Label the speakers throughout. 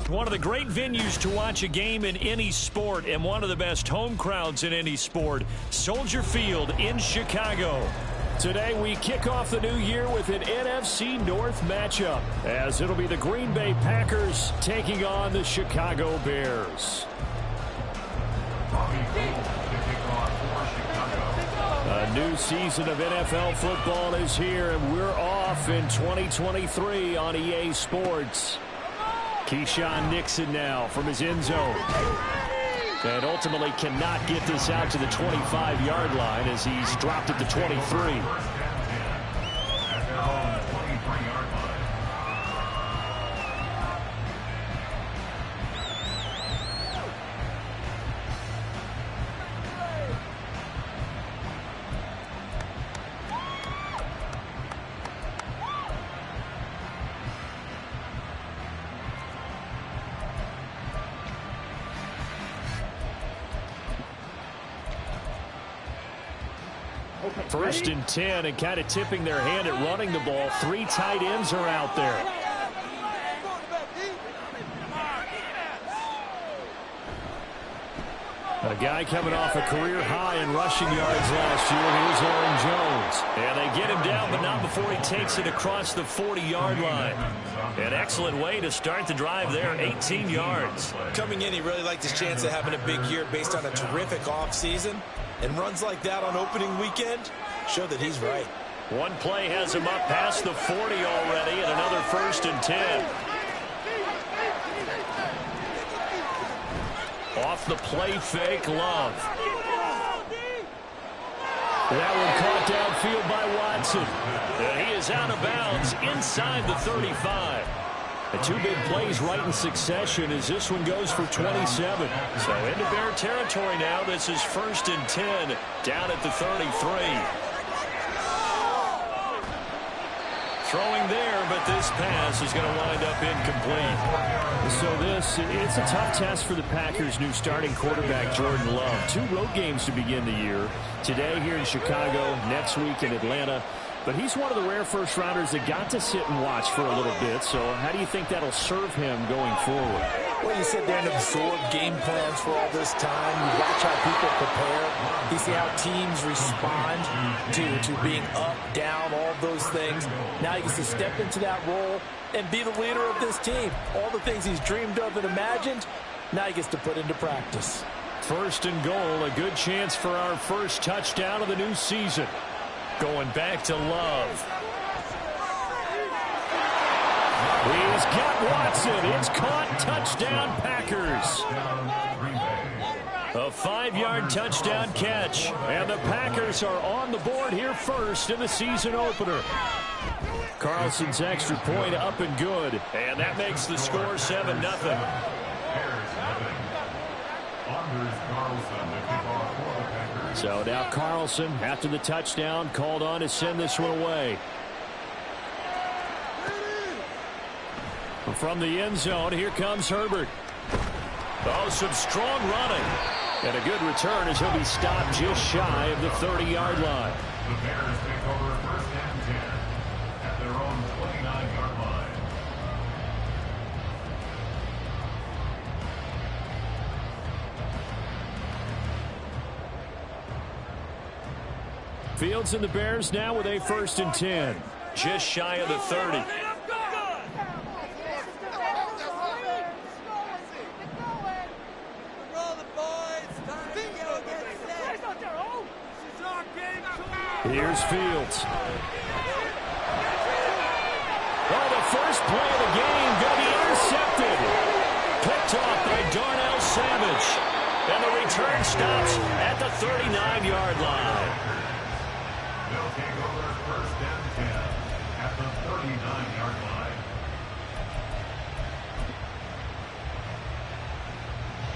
Speaker 1: One of the great venues to watch a game in any sport and one of the best home crowds in any sport, Soldier Field in Chicago. Today we kick off the new year with an NFC North matchup as it'll be the Green Bay Packers taking on the Chicago Bears. A new season of NFL football is here, and we're off in 2023 on EA Sports. Keyshawn Nixon now from his end zone. And ultimately cannot get this out to the 25-yard line as he's dropped at the 23. First and 10, and kind of tipping their hand at running the ball. Three tight ends are out there. A guy coming off a career high in rushing yards last year. Here's Aaron Jones. And they get him down, but not before he takes it across the 40-yard line. An excellent way to start the drive there, 18 yards.
Speaker 2: Coming in, he really liked his chance of having a big year based on a terrific offseason. And runs like that on opening weekend show that he's right.
Speaker 1: One play has him up past the 40 already, and another first and 10. Off the play fake, Love. That one caught downfield by Watson. And he is out of bounds inside the 35. The two big plays right in succession as this one goes for 27. So into Bear territory now. This is first and 10 down at the 33. Throwing there, but this pass is going to wind up incomplete. So it's a tough test for the Packers' new starting quarterback, Jordan Love. 2 road games to begin the year. Today here in Chicago, next week in Atlanta. But he's one of the rare first-rounders that got to sit and watch for a little bit. So how do you think that'll serve him going forward?
Speaker 2: Well, you sit there and absorb game plans for all this time. You watch how people prepare. You see how teams respond to being up, down, all those things. Now he gets to step into that role and be the leader of this team. All the things he's dreamed of and imagined, now he gets to put into practice.
Speaker 1: First and goal, a good chance for our first touchdown of the new season. Going back to Love. He's got Watson. It's caught. Touchdown, Packers. A 5-yard touchdown catch. And the Packers are on the board here first in the season opener. Carlson's extra point up and good. And that makes the score 7-0. So now Carlson, after the touchdown, called on to send this one away. From the end zone, here comes Herbert. Oh, some strong running. And a good return as he'll be stopped just shy of the 30-yard line.
Speaker 3: The Bears take over first and 10 at their own 29-yard line.
Speaker 1: Fields and the Bears now with a first and 10. Just shy of the 30. Here's Fields. Oh, the first play of the game going to be intercepted. Picked off by Darnell Savage. And the return stops at the 39-yard line.
Speaker 3: They'll take over first and 10 at the 39-yard line.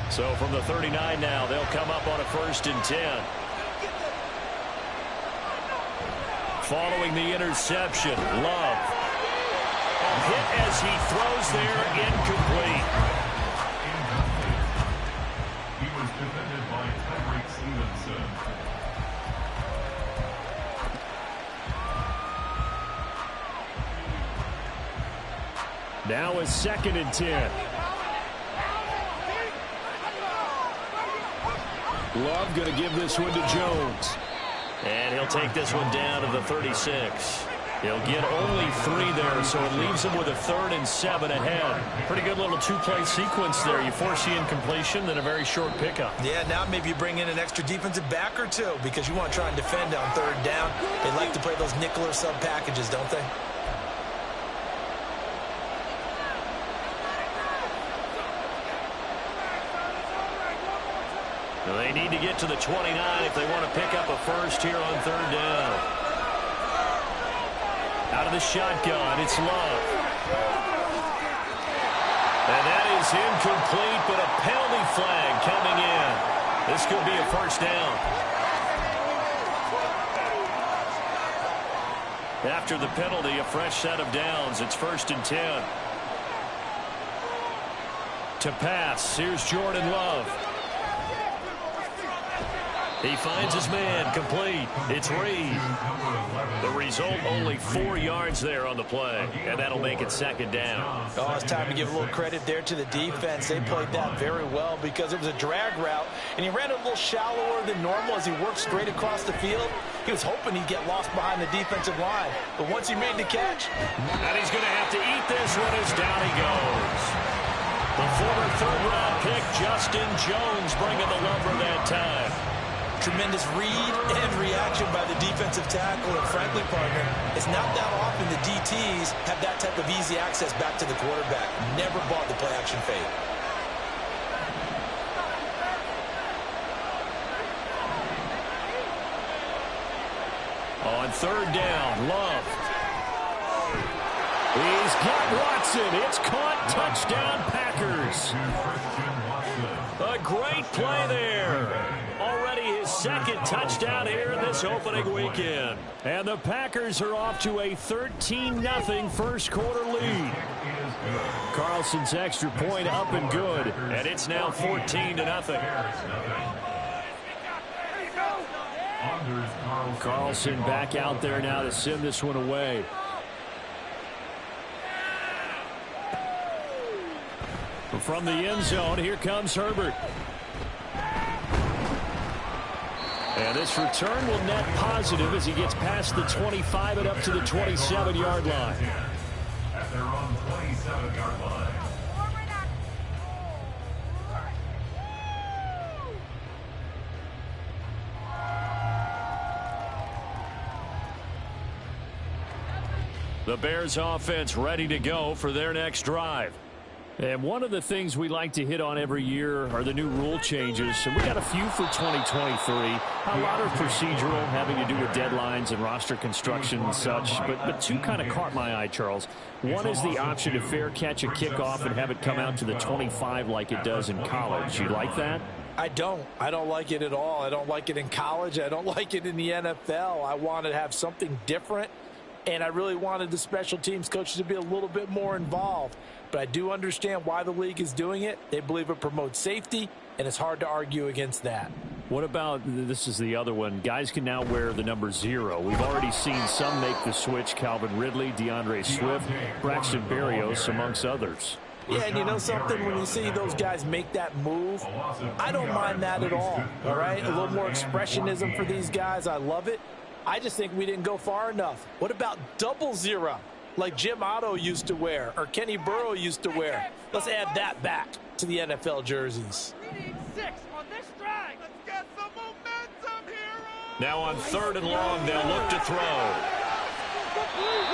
Speaker 1: So from the 39 now, they'll come up on a first and 10. Following the interception, Love. A hit as he throws there, incomplete.
Speaker 3: He was defended by Tyreek Stevenson.
Speaker 1: Now a second and 10. Love going to give this one to Jones. And he'll take this one down to the 36. He'll get only 3 there, so it leaves him with a 3rd and 7 ahead. Pretty good little two-play sequence there. You force the incompletion, then a very short pickup.
Speaker 2: Yeah, now maybe you bring in an extra defensive back or two because you want to try and defend on 3rd down. They like to play those nickel or sub packages, don't they?
Speaker 1: They need to get to the 29 if they want to pick up a first here on 3rd down. Out of the shotgun, it's Love. And that is incomplete, but a penalty flag coming in. This could be a first down. After the penalty, a fresh set of downs. It's 1st and 10. To pass, here's Jordan Love. He finds his man, complete. It's Reed. The result, only 4 yards there on the play, and that'll make it 2nd down.
Speaker 2: Oh, it's time to give a little credit there to the defense. They played that very well because it was a drag route, and he ran a little shallower than normal as he worked straight across the field. He was hoping he'd get lost behind the defensive line, but once he made the catch,
Speaker 1: and he's going to have to eat this one as down he goes. The former 3rd-round pick, Justin Jones, bringing the lumber that time.
Speaker 2: Tremendous read and reaction by the defensive tackle. And frankly, partner, it's not that often the DTs have that type of easy access back to the quarterback. Never bought the play-action fade.
Speaker 1: On 3rd down, Love. He's got Watson. It's caught. Touchdown, Packers. A great play there. Already his 2nd touchdown here in this opening weekend. And the Packers are off to a 13-0 first quarter lead. Carlson's extra point up and good. And it's now 14-0. Carlson back out there now to send this one away. From the end zone, here comes Herbert. And this return will net positive as he gets past the 25 and up to the 27-yard line.
Speaker 3: At their own 27-yard line.
Speaker 1: The Bears offense ready to go for their next drive. And one of the things we like to hit on every year are the new rule changes. And we got a few for 2023. A lot of procedural, having to do with deadlines and roster construction and such. But 2 kind of caught my eye, Charles. One is the option to fair catch a kickoff and have it come out to the 25 like it does in college. You like that?
Speaker 2: I don't like it at all. I don't like it in college. I don't like it in the NFL. I want to have something different. And I really wanted the special teams coaches to be a little bit more involved. But I do understand why the league is doing it. They believe it promotes safety, and it's hard to argue against that.
Speaker 1: What about, this is the other one, guys can now wear the number 0. We've already seen some make the switch, Calvin Ridley, DeAndre Swift, Braxton Berrios, amongst others.
Speaker 2: Yeah, and you know something? When you see those guys make that move, I don't mind that at all right? A little more expressionism for these guys. I love it. I just think we didn't go far enough. What about 00, like Jim Otto used to wear or Kenny Burrow used to wear? Let's add that back to the NFL jerseys.
Speaker 4: We need 6 on this drive. Let's get some momentum here.
Speaker 1: Now on 3rd and long, they'll look to throw.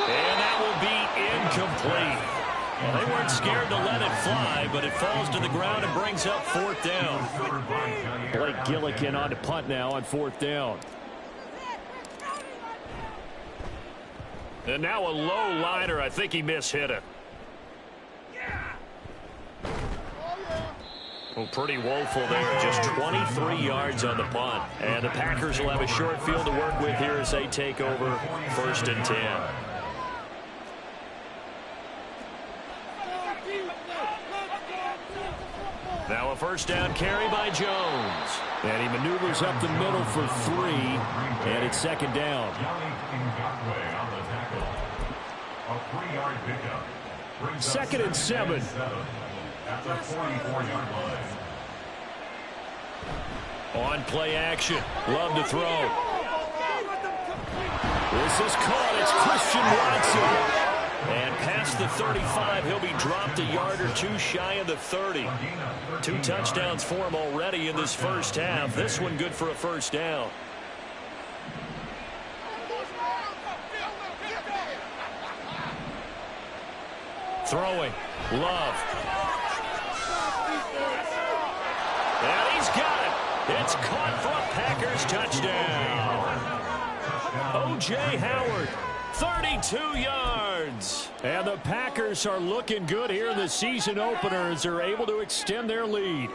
Speaker 1: And that will be incomplete. Well, they weren't scared to let it fly, but it falls to the ground and brings up 4th down. Blake Gillikin on to punt now on 4th down. And now a low liner. I think he mishit it. Well, pretty woeful there. Just 23 yards on the punt. And the Packers will have a short field to work with here as they take over 1st and 10. Now a 1st down carry by Jones. And he maneuvers up the middle for 3. And it's 2nd down.
Speaker 3: A 3-yard pickup.
Speaker 1: 2nd and 7.
Speaker 3: At the 44-yard line.
Speaker 1: On play action. Love to throw. This is caught. It's Christian Watson. And past the 35, he'll be dropped a yard or two shy of the 30. 2 touchdowns for him already in this first half. This one good for a first down. Throwing. Love. And he's got it. It's caught for a Packers touchdown. O.J. Howard, 32 yards. And the Packers are looking good here in the season opener as they're able to extend their lead.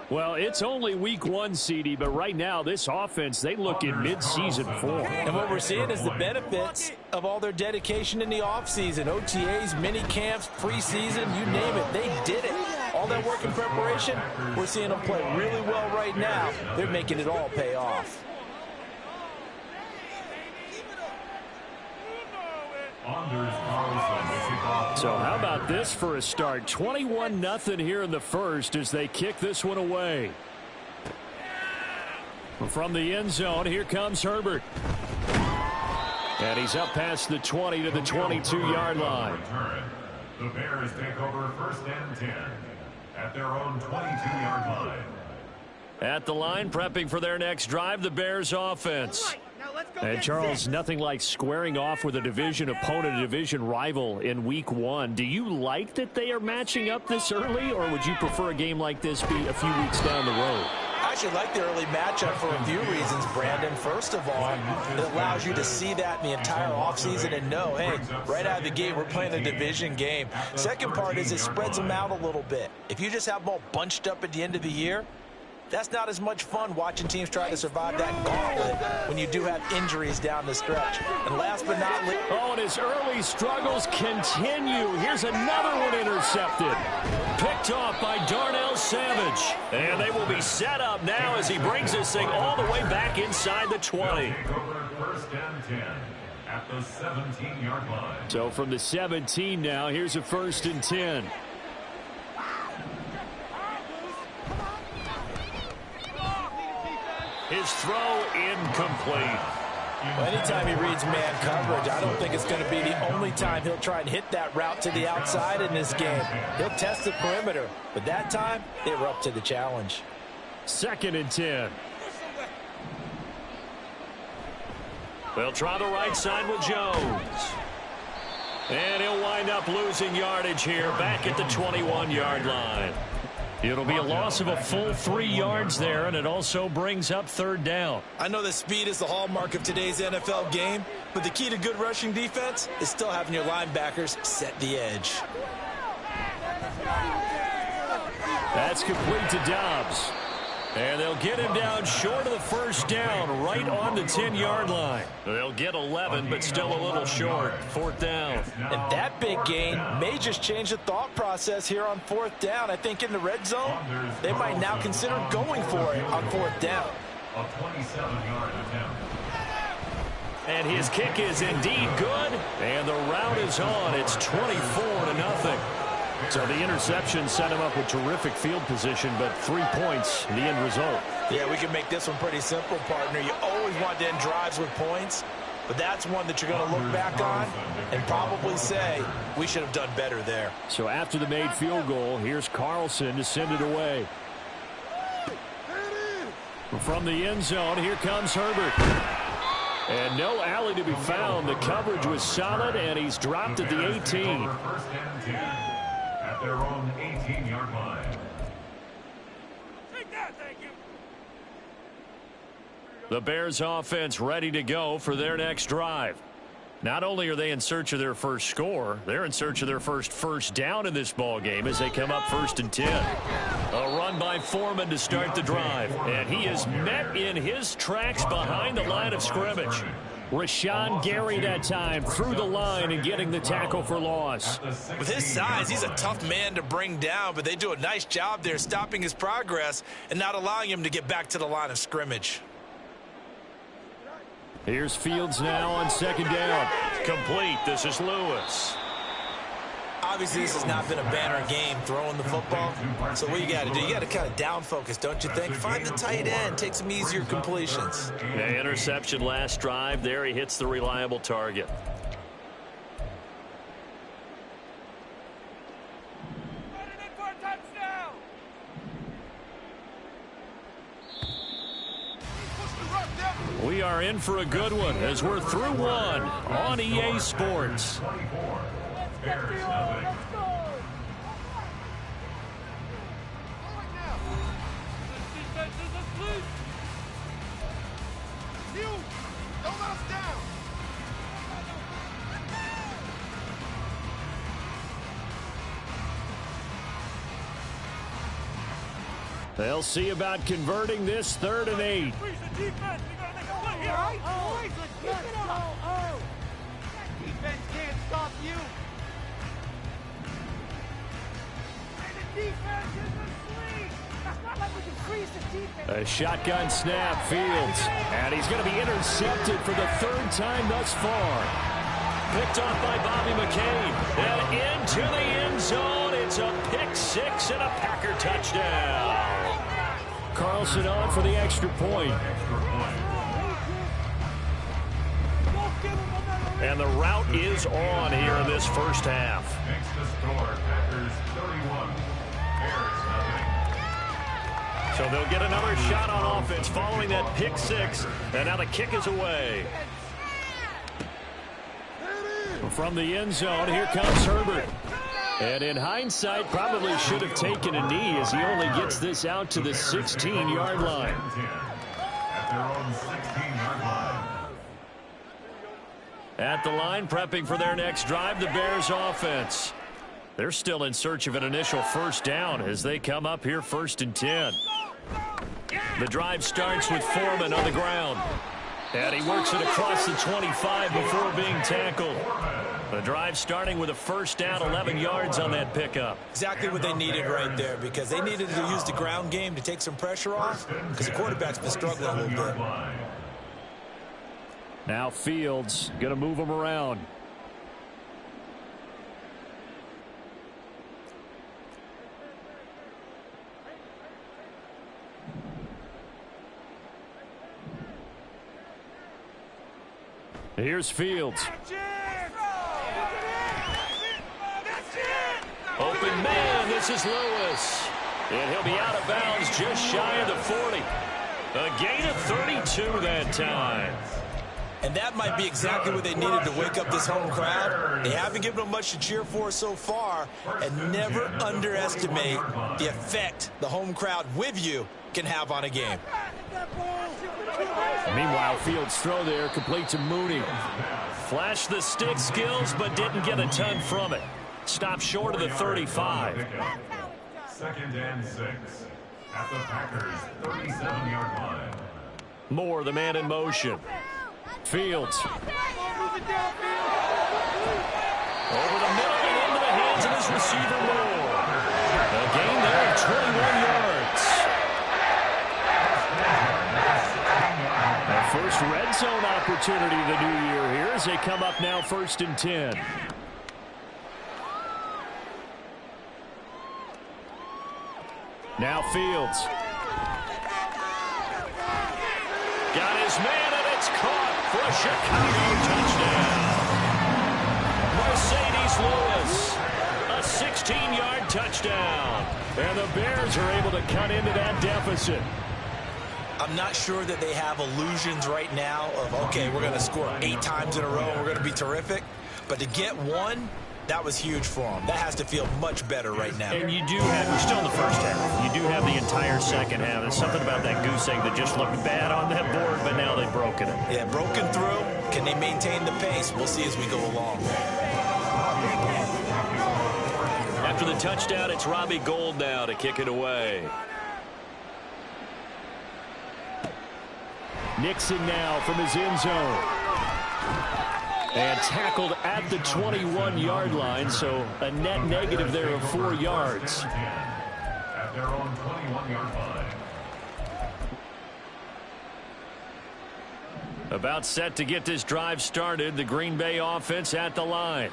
Speaker 1: Well, it's only week 1, CD, but right now this offense, they look in mid-season form.
Speaker 2: And what we're seeing is the benefits of all their dedication in the offseason. OTAs, mini camps, preseason, you name it, they did it. All that work in preparation, we're seeing them play really well right now. They're making it all pay off.
Speaker 1: So how about this for a start? 21-0 here in the first as they kick this one away. From the end zone, here comes Herbert. And he's up past the 20 to the 22-yard line.
Speaker 3: The Bears take over 1st and 10 at their own 22-yard line.
Speaker 1: At the line, prepping for their next drive, the Bears offense. And Charles, nothing like squaring off with a division opponent, a division rival in week 1. Do you like that they are matching up this early, or would you prefer a game like this be a few weeks down the road?
Speaker 2: I actually like the early matchup for a few reasons, Brandon. First of all, it allows you to see that in the entire offseason and know, hey, right out of the gate, we're playing a division game. Second part is it spreads them out a little bit. If you just have them all bunched up at the end of the year, that's not as much fun watching teams try to survive that gauntlet when you do have injuries down the stretch. And last but not least...
Speaker 1: Oh, and his early struggles continue. Here's another one intercepted. Picked off by Darnell Savage. And they will be set up now as he brings this thing all the way back inside the 20.
Speaker 3: 1st and 10 at the 17-yard line.
Speaker 1: So from the 17 now, here's a 1st and 10. His throw incomplete.
Speaker 2: Well, anytime he reads man coverage, I don't think it's going to be the only time he'll try and hit that route to the outside in this game. He'll test the perimeter, but that time they were up to the challenge.
Speaker 1: 2nd and 10. They'll try the right side with Jones. And he'll wind up losing yardage here back at the 21-yard line. It'll be a loss of a full 3 yards there, and it also brings up 3rd down.
Speaker 2: I know that speed is the hallmark of today's NFL game, but the key to good rushing defense is still having your linebackers set the edge.
Speaker 1: That's complete to Dobbs. And they'll get him down short of the 1st down, right on the 10-yard line. They'll get 11, but still a little short. 4th down.
Speaker 2: And that big gain may just change the thought process here on 4th down. I think in the red zone, they might now consider going for it on 4th down.
Speaker 3: A 27-yard attempt.
Speaker 1: And his kick is indeed good. And the route is on. It's 24-0. So the interception set him up with terrific field position, but 3 points, the end result.
Speaker 2: Yeah, we can make this one pretty simple, partner. You always want to end drives with points, but that's one that you're going to look back on and probably say, we should have done better there.
Speaker 1: So after the made field goal, here's Carlson to send it away. From the end zone, here comes Herbert. And no alley to be found. The coverage was solid, and he's dropped at the 18.
Speaker 3: 1st and 10 at their own 18-yard line.
Speaker 4: Take that, thank you.
Speaker 1: The Bears offense ready to go for their next drive. Not only are they in search of their first score, they're in search of their first down in this ball game as they come up 1st and 10. A run by Foreman to start the drive, and he is met in his tracks behind the line of scrimmage. Rashawn Gary that time through the line and getting the tackle for loss.
Speaker 2: With his size, he's a tough man to bring down, but they do a nice job there stopping his progress and not allowing him to get back to the line of scrimmage.
Speaker 1: Here's Fields now on 2nd down. Complete. This is Lewis.
Speaker 2: obviously this has not been a banner game throwing the football. So what you got to do, you got to kind of down focus, don't you think? Find the tight end, take some easier completions.
Speaker 1: Yeah, interception last drive. There he hits the reliable target. We are in for a good one as we're through one on EA Sports. They'll see about converting this 3rd and 8.
Speaker 4: Defense can't stop you.
Speaker 1: A shotgun snap, Fields. And he's going to be intercepted for the 3rd time thus far. Picked off by Bobby McCabe. And into the end zone. It's a pick 6 and a Packer touchdown. Carlson on for the extra point. And the route is on here in this first half.
Speaker 3: Makes the score, Packers 31, Bears 0.
Speaker 1: So they'll get another shot on offense following that pick 6. And now the kick is away. From the end zone, here comes Herbert. And in hindsight, probably should have taken a knee as he only gets this out to the 16-yard line.
Speaker 3: At their own 16-yard line.
Speaker 1: At the line, prepping for their next drive, the Bears offense. They're still in search of an initial first down as they come up here 1st and 10. The drive starts with Foreman on the ground. And he works it across the 25 before being tackled. The drive starting with a first down, 11 yards on that pickup.
Speaker 2: Exactly what they needed right there, because they needed to use the ground game to take some pressure off, because the quarterback's been struggling a little bit.
Speaker 1: Now Fields going to move him around. Here's Fields. Open man, this is Lewis. And he'll be out of bounds just shy of the 40. A gain of 32 that time.
Speaker 2: And that might be exactly what they needed to wake up this home crowd. They haven't given them much to cheer for so far, and never underestimate the effect the home crowd with you can have on a game.
Speaker 1: Meanwhile, Fields' throw there complete to Mooney. Flashed the stick skills, but didn't get a ton from it. Stopped short of the 35.
Speaker 3: 2nd and 6 at the Packers 37-yard line.
Speaker 1: Moore, the man in motion. Fields. Over the middle and into the hands of his receiver, Moore. A gain there of 21 yards. Their first red zone opportunity of the new year here as they come up now 1st and 10. Now Fields. Got his man, and it's caught for a Chicago touchdown. Mercedes Lewis, a 16-yard touchdown. And the Bears are able to cut into that deficit.
Speaker 2: I'm not sure that they have illusions right now of, okay, we're going to score 8 times in a row and we're going to be terrific. But to get one, that was huge for them. That has to feel much better right now.
Speaker 1: And you do have, we're still in the first half. You do have the entire second half. There's something about that goose egg that just looked bad on that board, but now they've broken it.
Speaker 2: Yeah, broken through. Can they maintain the pace? We'll see as we go along.
Speaker 1: After the touchdown, it's Robbie Gould now to kick it away. Nixon now from his end zone. And tackled at the 21-yard line, so a net negative there of 4 yards.
Speaker 3: At their own 21-yard line.
Speaker 1: About set to get this drive started, the Green Bay offense at the line.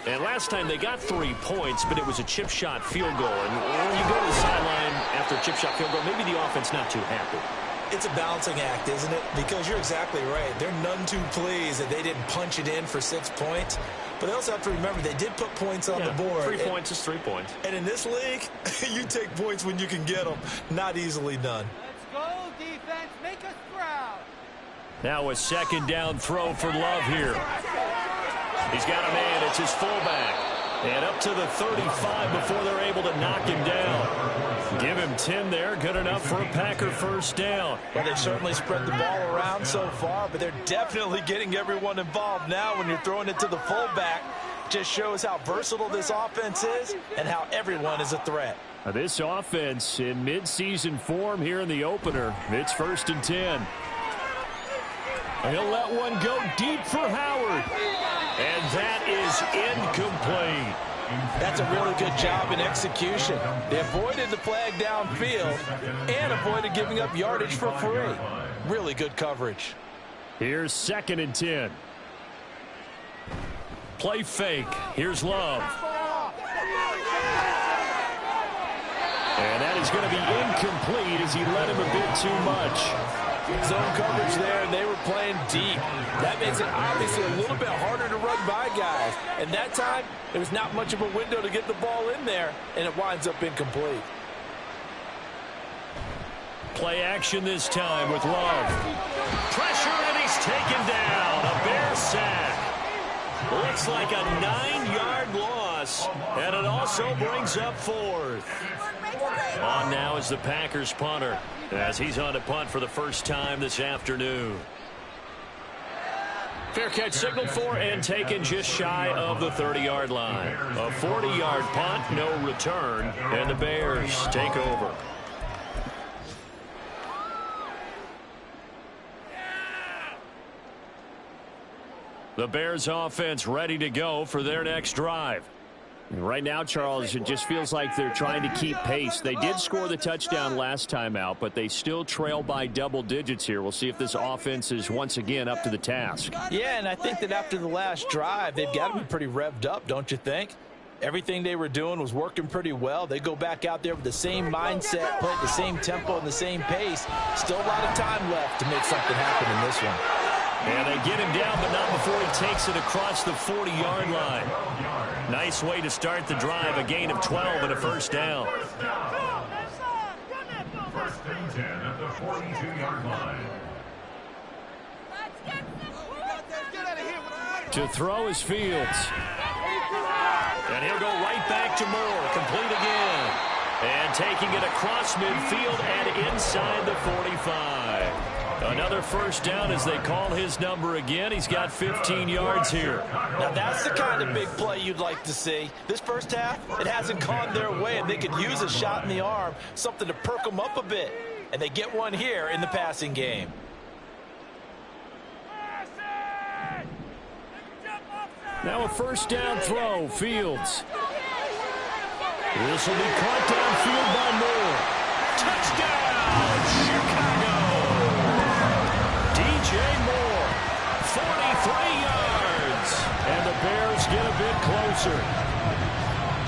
Speaker 1: And last time they got 3 points, but it was a chip shot field goal. And when you go to the sideline after a chip shot field goal, maybe the offense not too happy.
Speaker 2: It's a balancing act, isn't it? Because you're exactly right. They're none too pleased that they didn't punch it in for 6 points. But they also have to remember they did put points on the board.
Speaker 1: 3 points is 3 points.
Speaker 2: And in this league, you take points when you can get them. Not easily done.
Speaker 4: Let's go, defense. Make us proud.
Speaker 1: Now a second down throw for Love here. He's got a man. It's his fullback. And up to the 35 before they're able to knock him down. Give him 10 there. Good enough for a Packer first down.
Speaker 2: Well, they've certainly spread the ball around so far, but they're definitely getting everyone involved now when you're throwing it to the fullback. Just shows how versatile this offense is and how everyone is a threat.
Speaker 1: This offense in midseason form here in the opener. It's 1st and 10. He'll let one go deep for Howard. And that is incomplete.
Speaker 2: That's a really good job in execution. They avoided the flag downfield and avoided giving up yardage for free. Really good coverage.
Speaker 1: Here's 2nd and 10. Play fake. Here's Love. And that is going to be incomplete as he led him a bit too much.
Speaker 2: Zone coverage there, and they were playing deep. That makes it obviously a little bit harder to run by guys. And that time, there was not much of a window to get the ball in there, and it winds up incomplete.
Speaker 1: Play action this time with Love. Pressure, and he's taken down. A Bear sack. Looks like a 9-yard loss, and it also brings up 4th. On now is the Packers punter, as he's on to punt for the first time this afternoon. Fair catch signaled for and taken just shy of the 30-yard line. A 40-yard punt, no return, and the Bears take over. The Bears offense ready to go for their next drive. And right now, Charles, it just feels like they're trying to keep pace. They did score the touchdown last time out, but they still trail by double digits here. We'll see if this offense is once again up to the task.
Speaker 2: Yeah, and I think that after the last drive, they've got to be pretty revved up, don't you think? Everything they were doing was working pretty well. They go back out there with the same mindset, play at the same tempo and the same pace. Still a lot of time left to make something happen in this one.
Speaker 1: And they get him down, but not before he takes it across the 40-yard line. Nice way to start the drive, a gain of 12 and a first down.
Speaker 3: 1st and 10 at the 42-yard line.
Speaker 1: To throw is Fields. And he'll go right back to Moore, complete again. And taking it across midfield and inside the 45. Another first down as they call his number again. He's got 15 yards here.
Speaker 2: Now that's the kind of big play you'd like to see. This first half, it hasn't gone their way, and they could use a shot in the arm, something to perk them up a bit. And they get one here in the passing game.
Speaker 1: Now a first down throw, Fields. This will be caught downfield by Moore. Touchdown, Chicago! DJ Moore, 43 yards. And the Bears get a bit closer.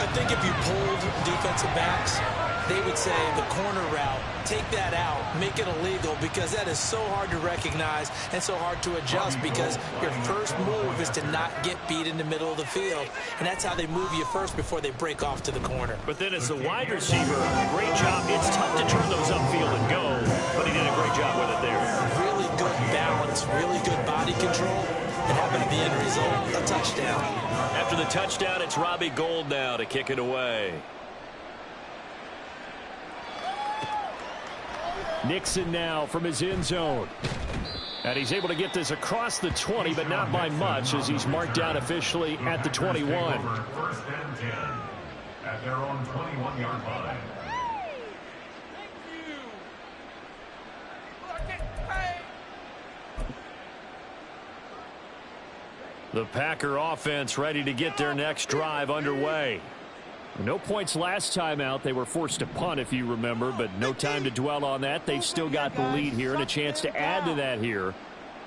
Speaker 2: I think if you pulled defensive backs, they would say the corner route, take that out, make it illegal, because that is so hard to recognize and so hard to adjust, because your first move is to not get beat in the middle of the field. And that's how they move you first before they break off to the corner.
Speaker 1: But then as the wide receiver, great job. It's tough to turn those upfield and go, but he did a great job with it there.
Speaker 2: Really good balance, really good body control. And how about the end result? A touchdown.
Speaker 1: After the touchdown, it's Robbie Gould now to kick it away. Nixon now from his end zone. And he's able to get this across the 20, but not by much, as he's marked down officially at the 21.
Speaker 3: 1st and 10 at their own 21-yard line.
Speaker 1: The Packer offense ready to get their next drive underway. No points last time out. They were forced to punt, if you remember, but no time to dwell on that. They've still got the lead here and a chance to add to that here.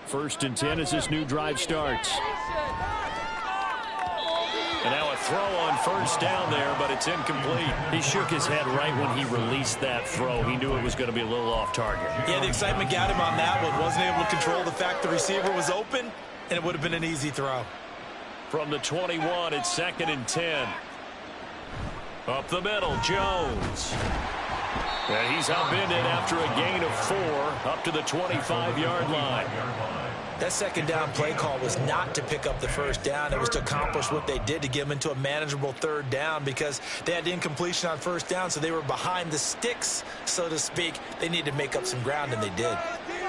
Speaker 1: 1st and 10 as this new drive starts. And now a throw on first down there, but it's incomplete. He shook his head right when he released that throw. He knew it was going to be a little off target.
Speaker 2: Yeah, the excitement got him on that one. Wasn't able to control the fact the receiver was open, and it would have been an easy throw.
Speaker 1: From the 21, it's 2nd and 10. Up the middle, Jones. And he's upended after a gain of 4 up to the 25-yard line.
Speaker 2: That second down play call was not to pick up the first down. It was to accomplish what they did to get them into a manageable third down because they had incompletion on first down, so they were behind the sticks, so to speak. They needed to make up some ground, and they did.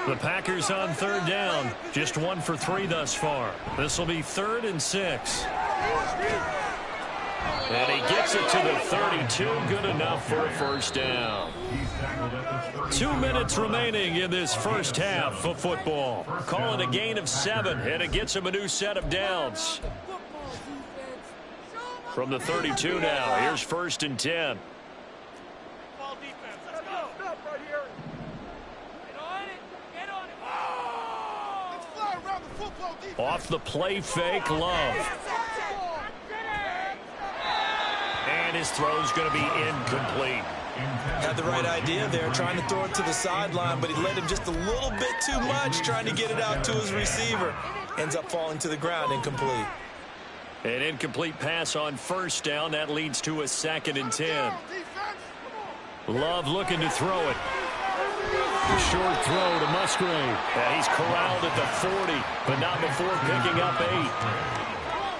Speaker 1: The Packers on third down, just 1 for 3 thus far. This will be 3rd and 6. And he gets it to the 32, good enough for a first down. 2 minutes remaining in this first half of football. Call it a gain of 7, and it gets him a new set of downs. From the 32 now, here's 1st and 10. Off the play fake, Love. And his throw's going to be incomplete.
Speaker 2: Had the right idea there, trying to throw it to the sideline, but he led him just a little bit too much, trying to get it out to his receiver. Ends up falling to the ground, incomplete.
Speaker 1: An incomplete pass on first down. That leads to a 2nd and 10. Love looking to throw it. The short throw to Musgrave. And he's corralled at the 40, but not before picking up 8.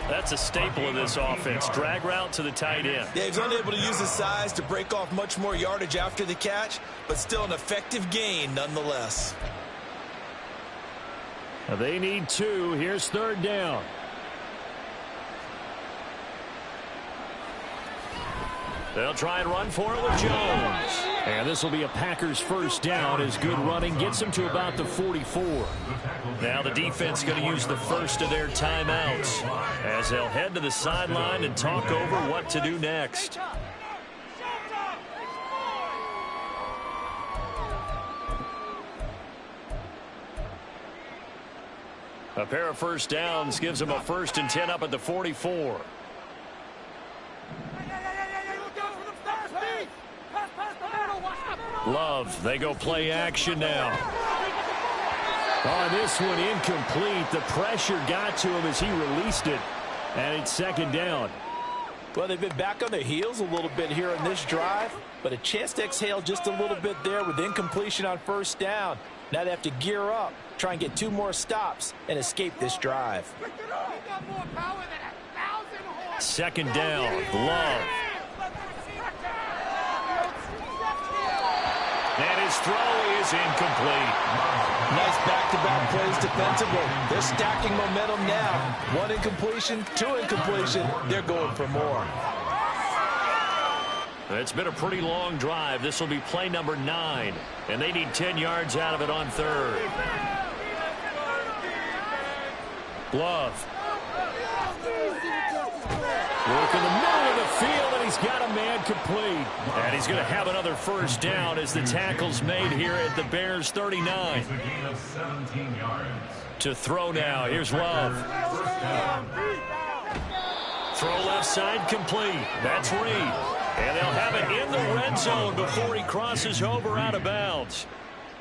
Speaker 1: That's a staple of this offense. Drag route to the tight end.
Speaker 2: Yeah, he's unable to use his size to break off much more yardage after the catch, but still an effective gain nonetheless.
Speaker 1: Now they need 2. Here's 3rd down. They'll try and run for it with Jones. And this will be a Packers first down as good running gets them to about the 44. Now the defense going to use the first of their timeouts as they'll head to the sideline and talk over what to do next. A pair of first downs gives them a 1st and 10 up at the 44. Love, they go play action now. On this one, incomplete. The pressure got to him as he released it, and it's 2nd down.
Speaker 2: Well, they've been back on their heels a little bit here on this drive, but a chance to exhale just a little bit there with incompletion on first down. Now they have to gear up, try and get 2 more stops, and escape this drive.
Speaker 1: 2nd down, Love. And his throw is incomplete.
Speaker 2: Nice back-to-back plays defensively. They're stacking momentum now. 1 incompletion, 2 incompletion. They're going for more.
Speaker 1: It's been a pretty long drive. This will be play number 9. And they need 10 yards out of it on 3rd. Love. Work in the middle of the field, and he's got a man complete. And he's going to have another first down as the tackle's made here at the Bears 39. To throw now. Here's Love. Throw left side complete. That's Reed. And they'll have it in the red zone before he crosses over out of bounds.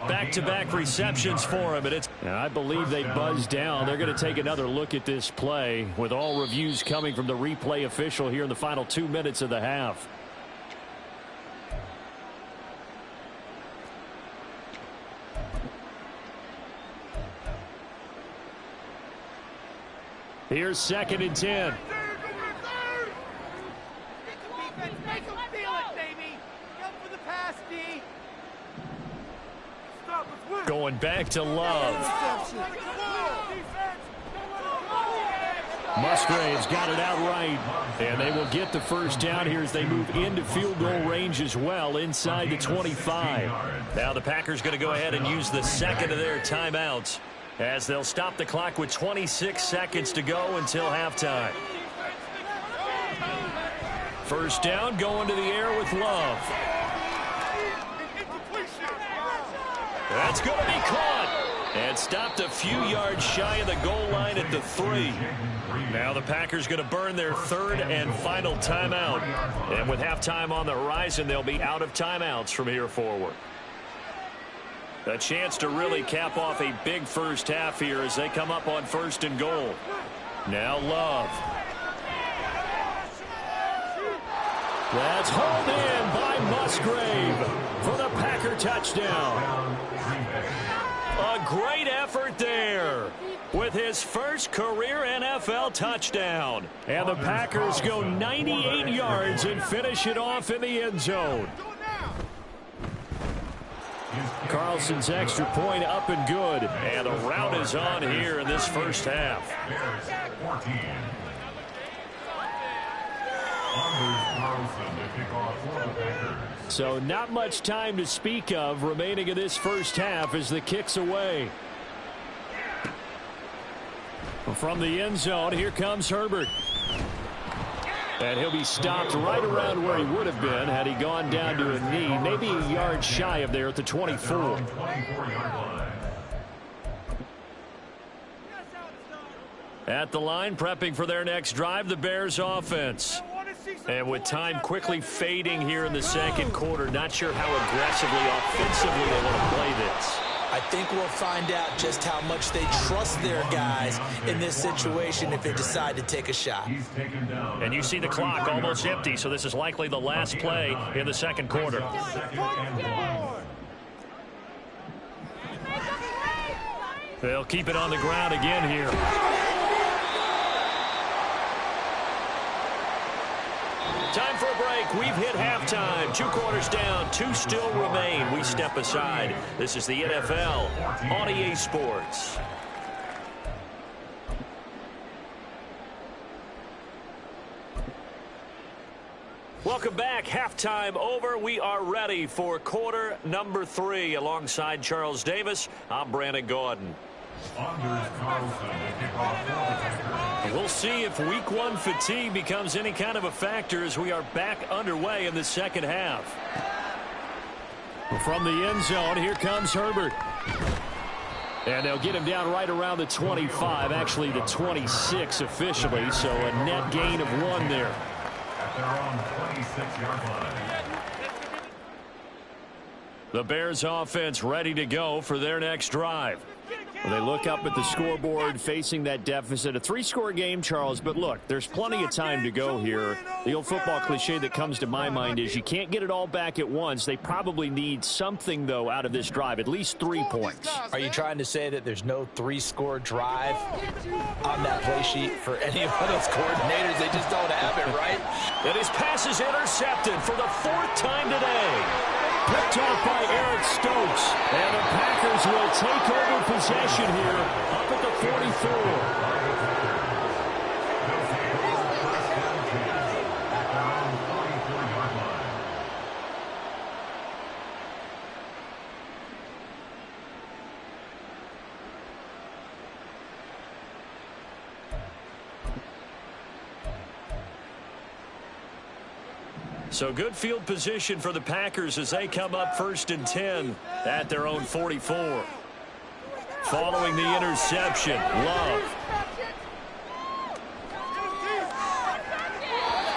Speaker 1: Back-to-back receptions for him, and I believe they buzzed down. They're going to take another look at this play with all reviews coming from the replay official here in the final 2 minutes of the half. Here's 2nd and 10.
Speaker 4: Make him feel it, baby. Go for the pass, D.
Speaker 1: Going back to Love. Musgrave's got it out right. And they will get the first down here as they move into field goal range as well inside the 25. Now the Packers going to go ahead and use the 2nd of their timeouts as they'll stop the clock with 26 seconds to go until halftime. First down going to the air with Love. That's going to be caught. And stopped a few yards shy of the goal line at the 3. Now the Packers going to burn their third and final timeout. And with halftime on the horizon, they'll be out of timeouts from here forward. A chance to really cap off a big first half here as they come up on 1st and goal. Now Love. That's hauled in by Musgrave for the Packer touchdown. A great effort there with his first career NFL touchdown. And the Packers go 98 yards and finish it off in the end zone. Carlson's extra point up and good. And the rout is on here in this first half. So not much time to speak of remaining in this first half as the kick's away. From the end zone, here comes Herbert. And he'll be stopped right around where he would have been had he gone down to a knee, maybe a yard shy of there at the 24. At the line, prepping for their next drive, the Bears offense. And with time quickly fading here in the second quarter, not sure how aggressively, offensively they want to play this.
Speaker 2: I think we'll find out just how much they trust their guys in this situation if they decide to take a shot.
Speaker 1: And you see the clock almost empty, so this is likely the last play in the second quarter. They'll keep it on the ground again here. Time for a break. We've hit halftime. 2 quarters down. 2 still remain. We step aside. This is the NFL on EA Sports. Welcome back. Halftime over. We are ready for quarter number 3. Alongside Charles Davis, I'm Brandon Gaudin. We'll see if week 1 fatigue becomes any kind of a factor as we are back underway in the second half. From the end zone, here comes Herbert. And they'll get him down right around the 25, actually the 26 officially, so a net gain of 1 there.
Speaker 3: At their own 26-yard line.
Speaker 1: The Bears offense ready to go for their next drive. Well, they look up at the scoreboard facing that deficit. A 3-score game, Charles, but look, there's plenty of time to go here. The old football cliche that comes to my mind is you can't get it all back at once. They probably need something, though, out of this drive, at least 3 points.
Speaker 2: Are you trying to say that there's no 3-score drive on that play sheet for any of those coordinators? They just don't have it, right?
Speaker 1: And his pass is intercepted for the 4th time today. Picked off by Eric Stokes. And the Packers will take over possession here up at the 44. So good field position for the Packers as they come up 1st and 10 at their own 44. Following the interception, Love.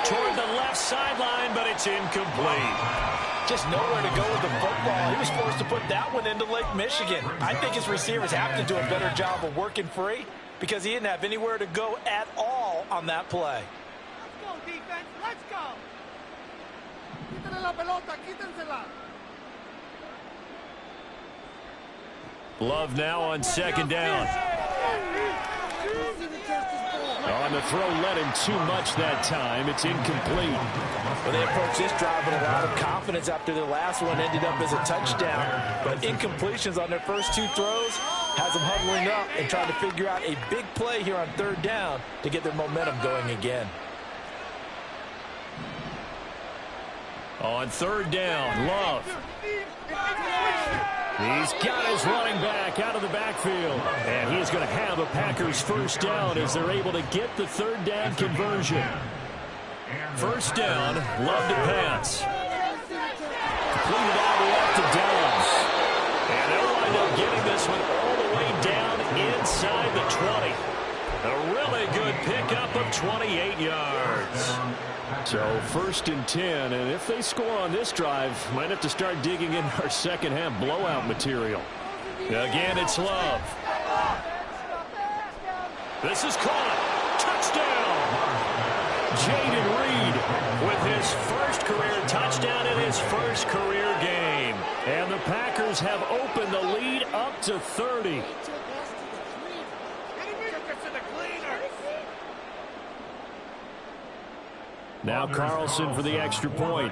Speaker 1: Toward the left sideline, but it's incomplete.
Speaker 2: Just nowhere to go with the football. He was forced to put that one into Lake Michigan. I think his receivers have to do a better job of working free because he didn't have anywhere to go at all on that play.
Speaker 4: Let's go, defense. Let's go. Quítenle la pelota. Quítensela.
Speaker 1: Love now on 2nd down. On the throw, led him too much that time. It's incomplete.
Speaker 2: Well, they approached this drive with a lot of confidence after the last one ended up as a touchdown. But incompletions on their first 2 throws has them huddling up and trying to figure out a big play here on 3rd down to get their momentum going again.
Speaker 1: On 3rd down, Love. He's got his running back out of the backfield. And he's going to have a Packers 1st down as they're able to get the 3rd down conversion. 1st down, Love to pass. Completed out left to Downs. And they'll wind up getting this one all the way really good pickup of 28 yards. So 1st and 10, and if they score on this drive, might have to start digging in our second half blowout material. Again, it's Love. This is caught. Touchdown. Jayden Reed with his first career touchdown in his first career game. And the Packers have opened the lead up to 30. Now Carlson for the extra point.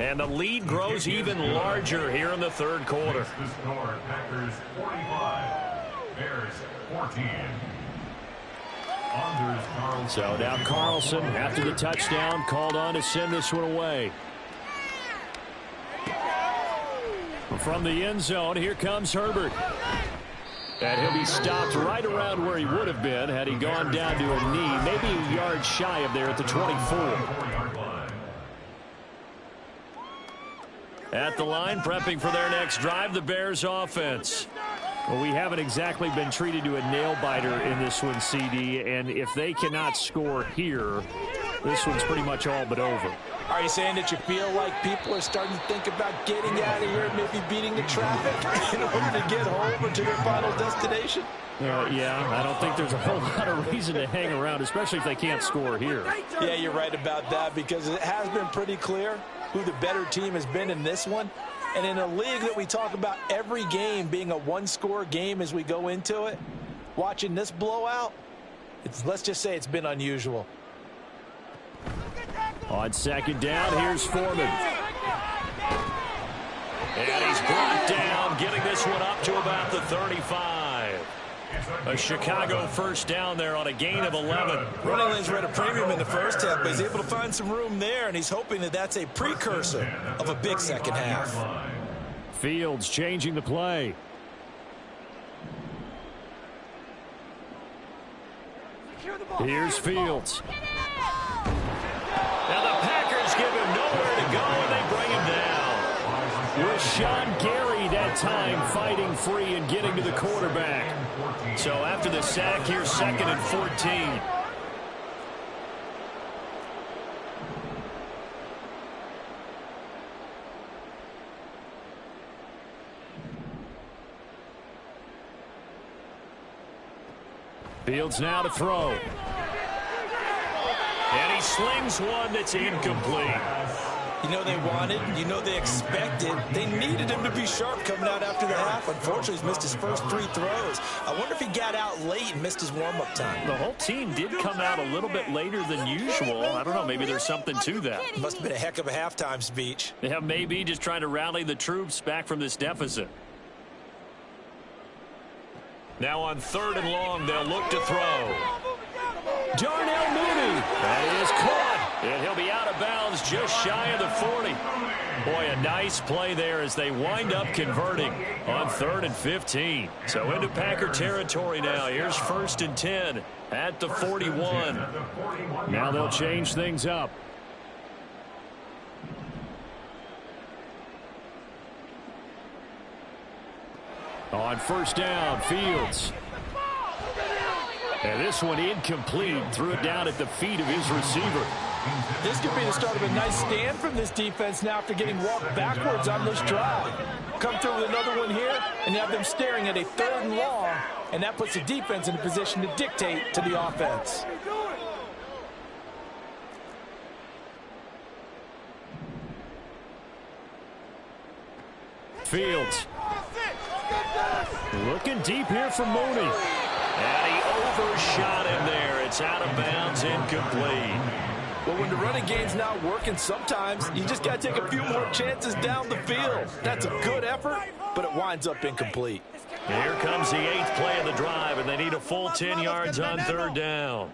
Speaker 1: And the lead grows even larger here in the third quarter.
Speaker 3: The score, Packers 45, Bears 14.
Speaker 1: So now Carlson, after the touchdown, called on to send this one away. From the end zone, here comes Herbert. And he'll be stopped right around where he would have been had he gone down to a knee, maybe a yard shy of there at the 24. At the line, prepping for their next drive, the Bears offense. Well, we haven't exactly been treated to a nail-biter in this one, CD, and if they cannot score here, this one's pretty much all but over.
Speaker 2: Are you saying that you feel like people are starting to think about getting out of here, maybe beating the traffic in order to get home or to their final destination?
Speaker 1: Yeah, I don't think there's a whole lot of reason to hang around, especially if they can't score here.
Speaker 2: Yeah, you're right about that, because it has been pretty clear who the better team has been in this one. And in a league that we talk about every game being a one-score game as we go into it, watching this blowout, let's just say it's been unusual.
Speaker 1: On second down, here's Foreman. And he's brought down, getting this one up to about the 35. A Chicago first down there on a gain of 11.
Speaker 2: Running lanes were at a premium in the first half, but he's able to find some room there, and he's hoping that that's a precursor of a big second half.
Speaker 1: Fields changing the play. Here's Fields. Now the Packers give him nowhere to go, and they bring him down. Rashawn Gary that time fighting free and getting to the quarterback. So after the sack, here's 2nd and 14. Fields now to throw. And he slings one that's incomplete.
Speaker 2: You know they wanted, you know they expected. They needed him to be sharp coming out after the half. Unfortunately, he's missed his first 3 throws. I wonder if he got out late and missed his warm-up time.
Speaker 1: The whole team did come out a little bit later than usual. I don't know, maybe there's something to that.
Speaker 2: Must have been a heck of a halftime speech.
Speaker 1: Yeah, maybe just trying to rally the troops back from this deficit. Now on 3rd and long, they'll look to throw. Darnell Mooney. That is caught. And he'll be out of bounds just shy of the 40. Boy, a nice play there as they wind up converting on 3rd and 15. So into Packer territory now. Here's 1st and 10 at the 41. Now they'll change things up. On 1st down, Fields. And this one incomplete. Threw it down at the feet of his receiver.
Speaker 2: This could be the start of a nice stand from this defense now after getting walked backwards on this drive. Come through with another one here, and you have them staring at a 3rd and long, and that puts the defense in a position to dictate to the offense.
Speaker 1: Fields. Looking deep here for Mooney. And he overshot him there. It's out of bounds, incomplete.
Speaker 2: Well, when the running game's not working, sometimes you just got to take a few more chances down the field. That's a good effort, but it winds up incomplete.
Speaker 1: Here comes the 8th play of the drive, and they need a full 10 yards on 3rd down.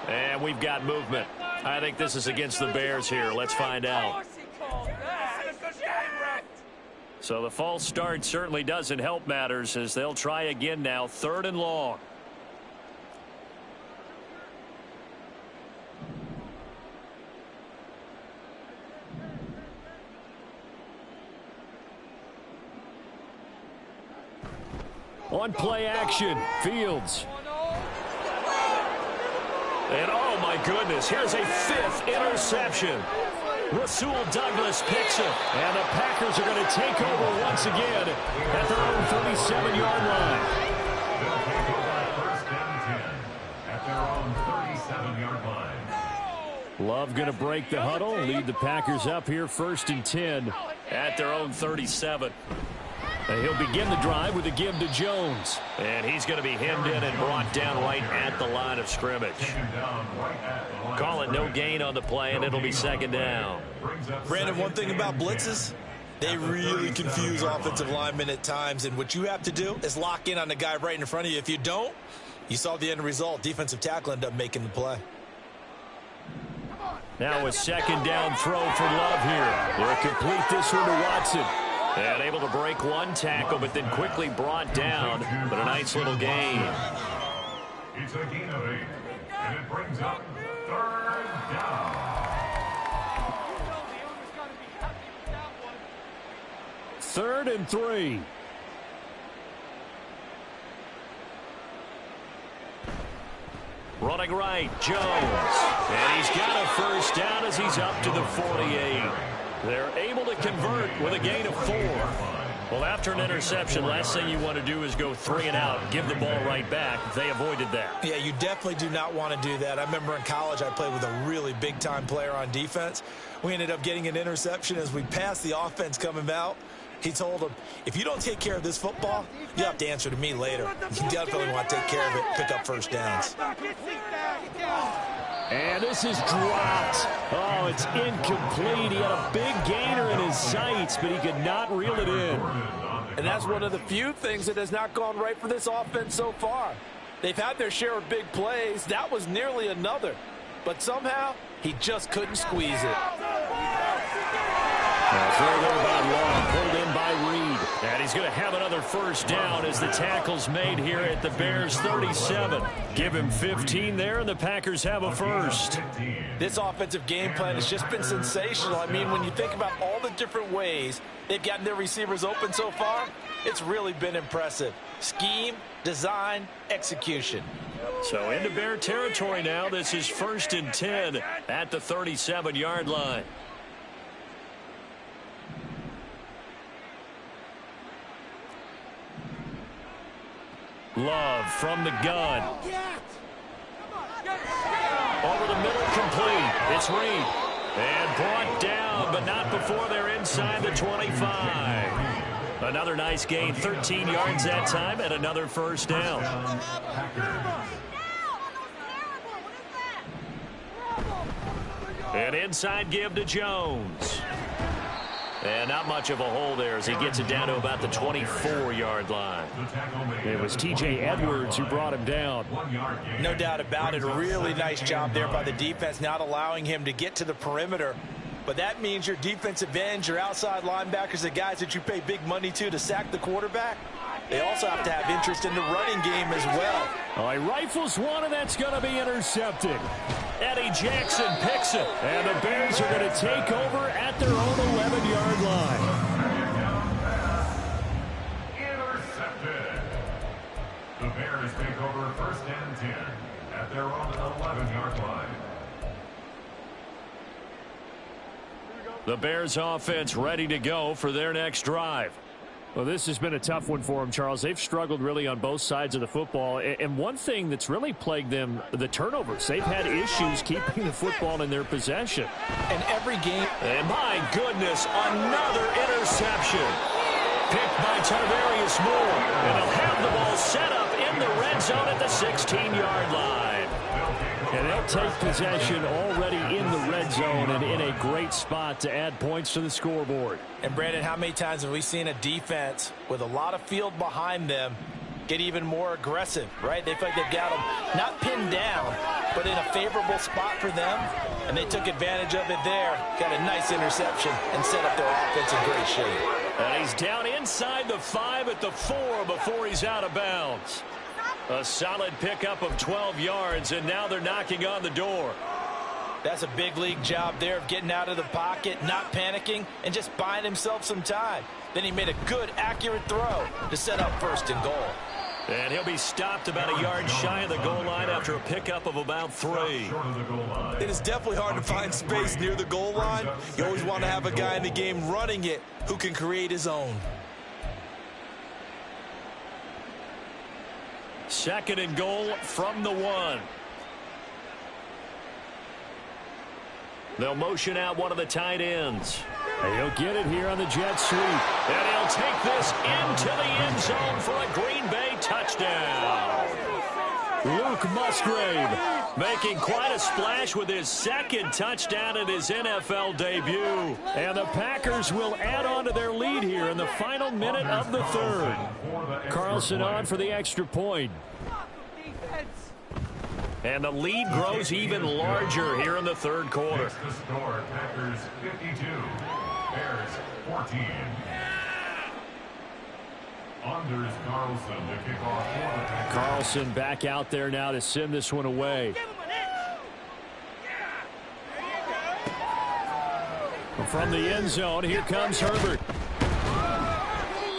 Speaker 1: And we've got movement. I think this is against the Bears here. Let's find out. So the false start certainly doesn't help matters as they'll try again now. 3rd and long. On play action, Fields. And oh my goodness, here's a 5th interception. Rasul Douglas picks it. And the Packers are going to take over once again at their own 37-yard line.
Speaker 3: They'll take over first down 10 at their own 37-yard line.
Speaker 1: Love going to break the huddle, lead the Packers up here 1st and 10 at their own 37. He'll begin the drive with a give to Jones. And he's going to be hemmed in and brought down right at the line of scrimmage. Calling no gain on the play, and it'll be 2nd down.
Speaker 2: Brandon, one thing about blitzes, they really confuse offensive linemen at times. And what you have to do is lock in on the guy right in front of you. If you don't, you saw the end result. Defensive tackle ended up making the play.
Speaker 1: Now a 2nd down throw for Love here. They'll complete this one to Watson. And able to break one tackle, but then quickly brought down. But a nice little gain.
Speaker 3: It's a gain of 8, and it brings up 3rd down.
Speaker 1: Third and 3. Running right, Jones. And he's got a 1st down as he's up to the 48. They're able to convert with a gain of 4. Well, after an interception, last thing you want to do is go 3 and out, give the ball right back. They avoided that.
Speaker 2: Yeah, you definitely do not want to do that. I remember in college I played with a really big-time player on defense. We ended up getting an interception as we passed the offense coming out. He told him, if you don't take care of this football, you have to answer to me later. You definitely want to take care of it, pick up 1st downs.
Speaker 1: And this is dropped. Oh, it's incomplete. He had a big gainer in his sights, but he could not reel it in.
Speaker 2: And that's one of the few things that has not gone right for this offense so far. They've had their share of big plays. That was nearly another. But somehow, he just couldn't squeeze it.
Speaker 1: Throw there by Long, pulled in by Reed. And he's going to have another 1st down as the tackle's made here at the Bears 37. Give him 15 there, and the Packers have a 1st.
Speaker 2: This offensive game plan has just been sensational. I mean, when you think about all the different ways they've gotten their receivers open so far, it's really been impressive. Scheme, design, execution.
Speaker 1: So into Bear territory now. This is 1st and 10 at the 37-yard line. Love from the gun. Over the middle, complete. It's Reed. And brought down, but not before they're inside the 25. Another nice gain, 13 yards that time, and another 1st down. An inside give to Jones. And not much of a hole there as he gets it down to about the 24-yard line. It was T.J. Edwards who brought him down.
Speaker 2: No doubt about it. A really nice job there by the defense, not allowing him to get to the perimeter. But that means your defensive ends, your outside linebackers, the guys that you pay big money to sack the quarterback, they also have to have interest in the running game as well.
Speaker 1: Oh, he rifles one, and that's going to be intercepted. Eddie Jackson picks it, and the Bears are going to take over at their own 11-yard line.
Speaker 3: Intercepted. The Bears take over 1st and 10 at their own 11-yard line.
Speaker 1: The Bears offense ready to go for their next drive. Well, this has been a tough one for them, Charles. They've struggled really on both sides of the football. And one thing that's really plagued them, the turnovers. They've had issues keeping the football in their possession.
Speaker 2: And every game.
Speaker 1: And my goodness, another interception. Picked by Tarvarius Moore. And they'll have the ball set up in the red zone at the 16-yard line. And they'll take possession already in the red zone and in a great spot to add points to the scoreboard.
Speaker 2: And, Brandon, how many times have we seen a defense with a lot of field behind them get even more aggressive, right? They feel like they've got them not pinned down, but in a favorable spot for them, and they took advantage of it there. Got a nice interception and set up their offense in great shape.
Speaker 1: And he's down inside the 5 at the 4 before he's out of bounds. A solid pickup of 12 yards, and now they're knocking on the door.
Speaker 2: That's a big league job there of getting out of the pocket, not panicking, and just buying himself some time. Then he made a good, accurate throw to set up 1st and goal.
Speaker 1: And he'll be stopped about a yard shy of the goal line after a pickup of about 3.
Speaker 2: It is definitely hard to find space near the goal line. You always want to have a guy in the game running it who can create his own.
Speaker 1: 2nd and goal from the 1. They'll motion out one of the tight ends. And he'll get it here on the jet sweep. And he'll take this into the end zone for a Green Bay touchdown. Luke Musgrave making quite a splash with his 2nd touchdown in his NFL debut. And the Packers will add on to their lead here in the final minute of the 3rd. Carlson on for the extra point. And the lead grows even larger here in the 3rd quarter.
Speaker 3: Makes the score Packers 52, Bears 14. Anders Carlson to kick off for the Packers.
Speaker 1: Carlson back out there now to send this one away. From the end zone, here comes Herbert.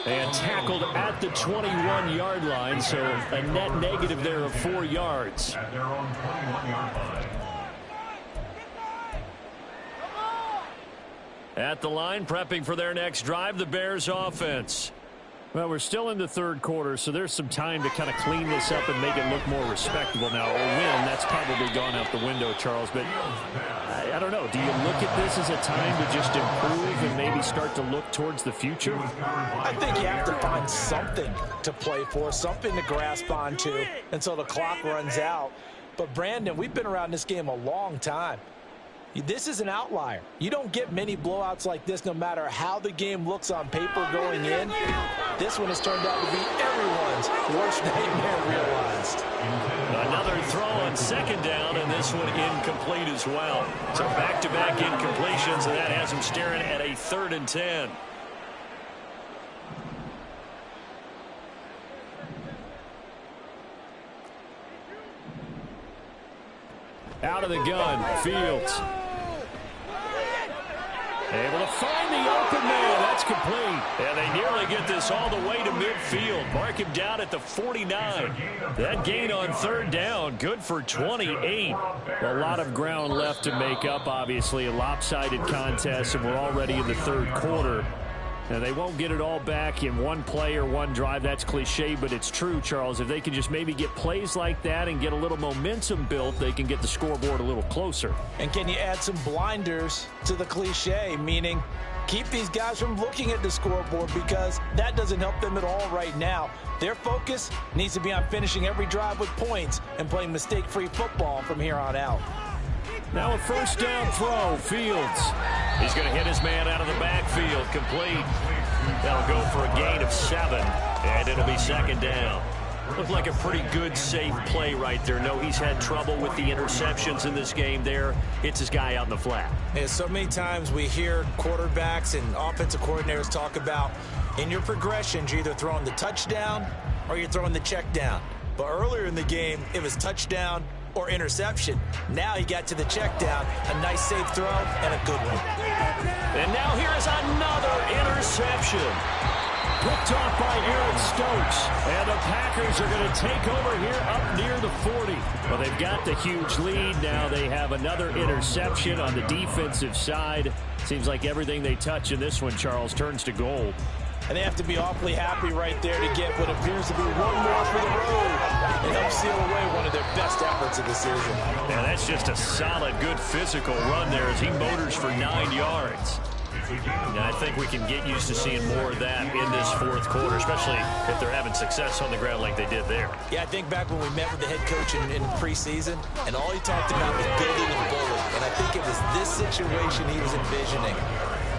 Speaker 1: And tackled at the 21-yard line, so a net negative there of 4 yards.
Speaker 3: At their own 21-yard line.
Speaker 1: At the line, prepping for their next drive, the Bears offense. Well, we're still in the 3rd quarter, so there's some time to kind of clean this up and make it look more respectable now. A win, that's probably gone out the window, Charles, but I don't know. Do you look at this as a time to just improve and maybe start to look towards the future?
Speaker 2: I think you have to find something to play for, something to grasp onto until the clock runs out. But, Brandon, we've been around this game a long time. This is an outlier. You don't get many blowouts like this no matter how the game looks on paper going in. This one has turned out to be everyone's worst nightmare realized.
Speaker 1: Another throw on 2nd down, and this one incomplete as well. So back-to-back incompletions, and that has him staring at a 3rd and 10. Out of the gun, Fields. Able to find the open man. That's complete. And they nearly get this all the way to midfield. Mark him down at the 49. That gain on 3rd down, good for 28. A lot of ground left to make up, obviously. A lopsided contest, and we're already in the 3rd quarter. Now, they won't get it all back in one play or one drive. That's cliche, but it's true, Charles. If they can just maybe get plays like that and get a little momentum built, they can get the scoreboard a little closer.
Speaker 2: And can you add some blinders to the cliche, meaning keep these guys from looking at the scoreboard, because that doesn't help them at all right now. Their focus needs to be on finishing every drive with points and playing mistake-free football from here on out.
Speaker 1: Now a 1st down throw, Fields. He's going to hit his man out of the backfield, complete. That'll go for a gain of 7, and it'll be 2nd down. Looked like a pretty good, safe play right there. No, he's had trouble with the interceptions in this game there. Hits his guy out in the flat.
Speaker 2: Yeah, so many times we hear quarterbacks and offensive coordinators talk about in your progressions, you're either throwing the touchdown or you're throwing the check down. But earlier in the game, it was touchdown or interception. Now he got to the check down. A nice safe throw and a good one.
Speaker 1: And now here is another interception. Picked off by Eric Stokes. And the Packers are going to take over here up near the 40. Well, they've got the huge lead. Now they have another interception on the defensive side. Seems like everything they touch in this one, Charles, turns to gold.
Speaker 2: And they have to be awfully happy right there to get what appears to be one more for the road and help seal away one of their best efforts of the season.
Speaker 1: Yeah, that's just a solid, good physical run there as he motors for 9 yards. And I think we can get used to seeing more of that in this 4th quarter, especially if they're having success on the ground like they did there.
Speaker 2: Yeah, I think back when we met with the head coach in preseason, and all he talked about was building and bullying. And I think it was this situation he was envisioning.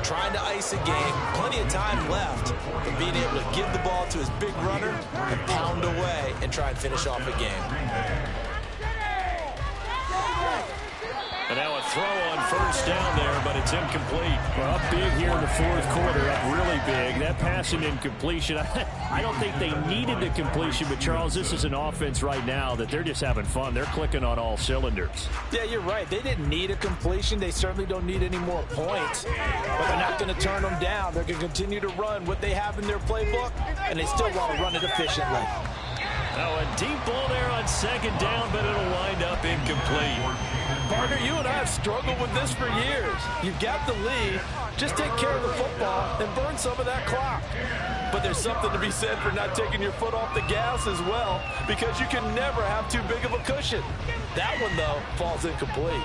Speaker 2: Trying to ice a game, plenty of time left, but being able to give the ball to his big runner and pound away and try and finish off a game.
Speaker 1: And now a throw on 1st down there, but it's incomplete. Well, up big here in the 4th quarter, up really big. That pass and incompletion, I don't think they needed the completion, but Charles, this is an offense right now that they're just having fun. They're clicking on all cylinders.
Speaker 2: Yeah, you're right. They didn't need a completion. They certainly don't need any more points. But they're not going to turn them down. They're going to continue to run what they have in their playbook, and they still want to run it efficiently.
Speaker 1: Oh, a deep ball there on second down, but it'll wind up incomplete.
Speaker 2: Partner, you and I have struggled with this for years. You've got the lead. Just take care of the football and burn some of that clock. But there's something to be said for not taking your foot off the gas as well, because you can never have too big of a cushion. That one, though, falls incomplete.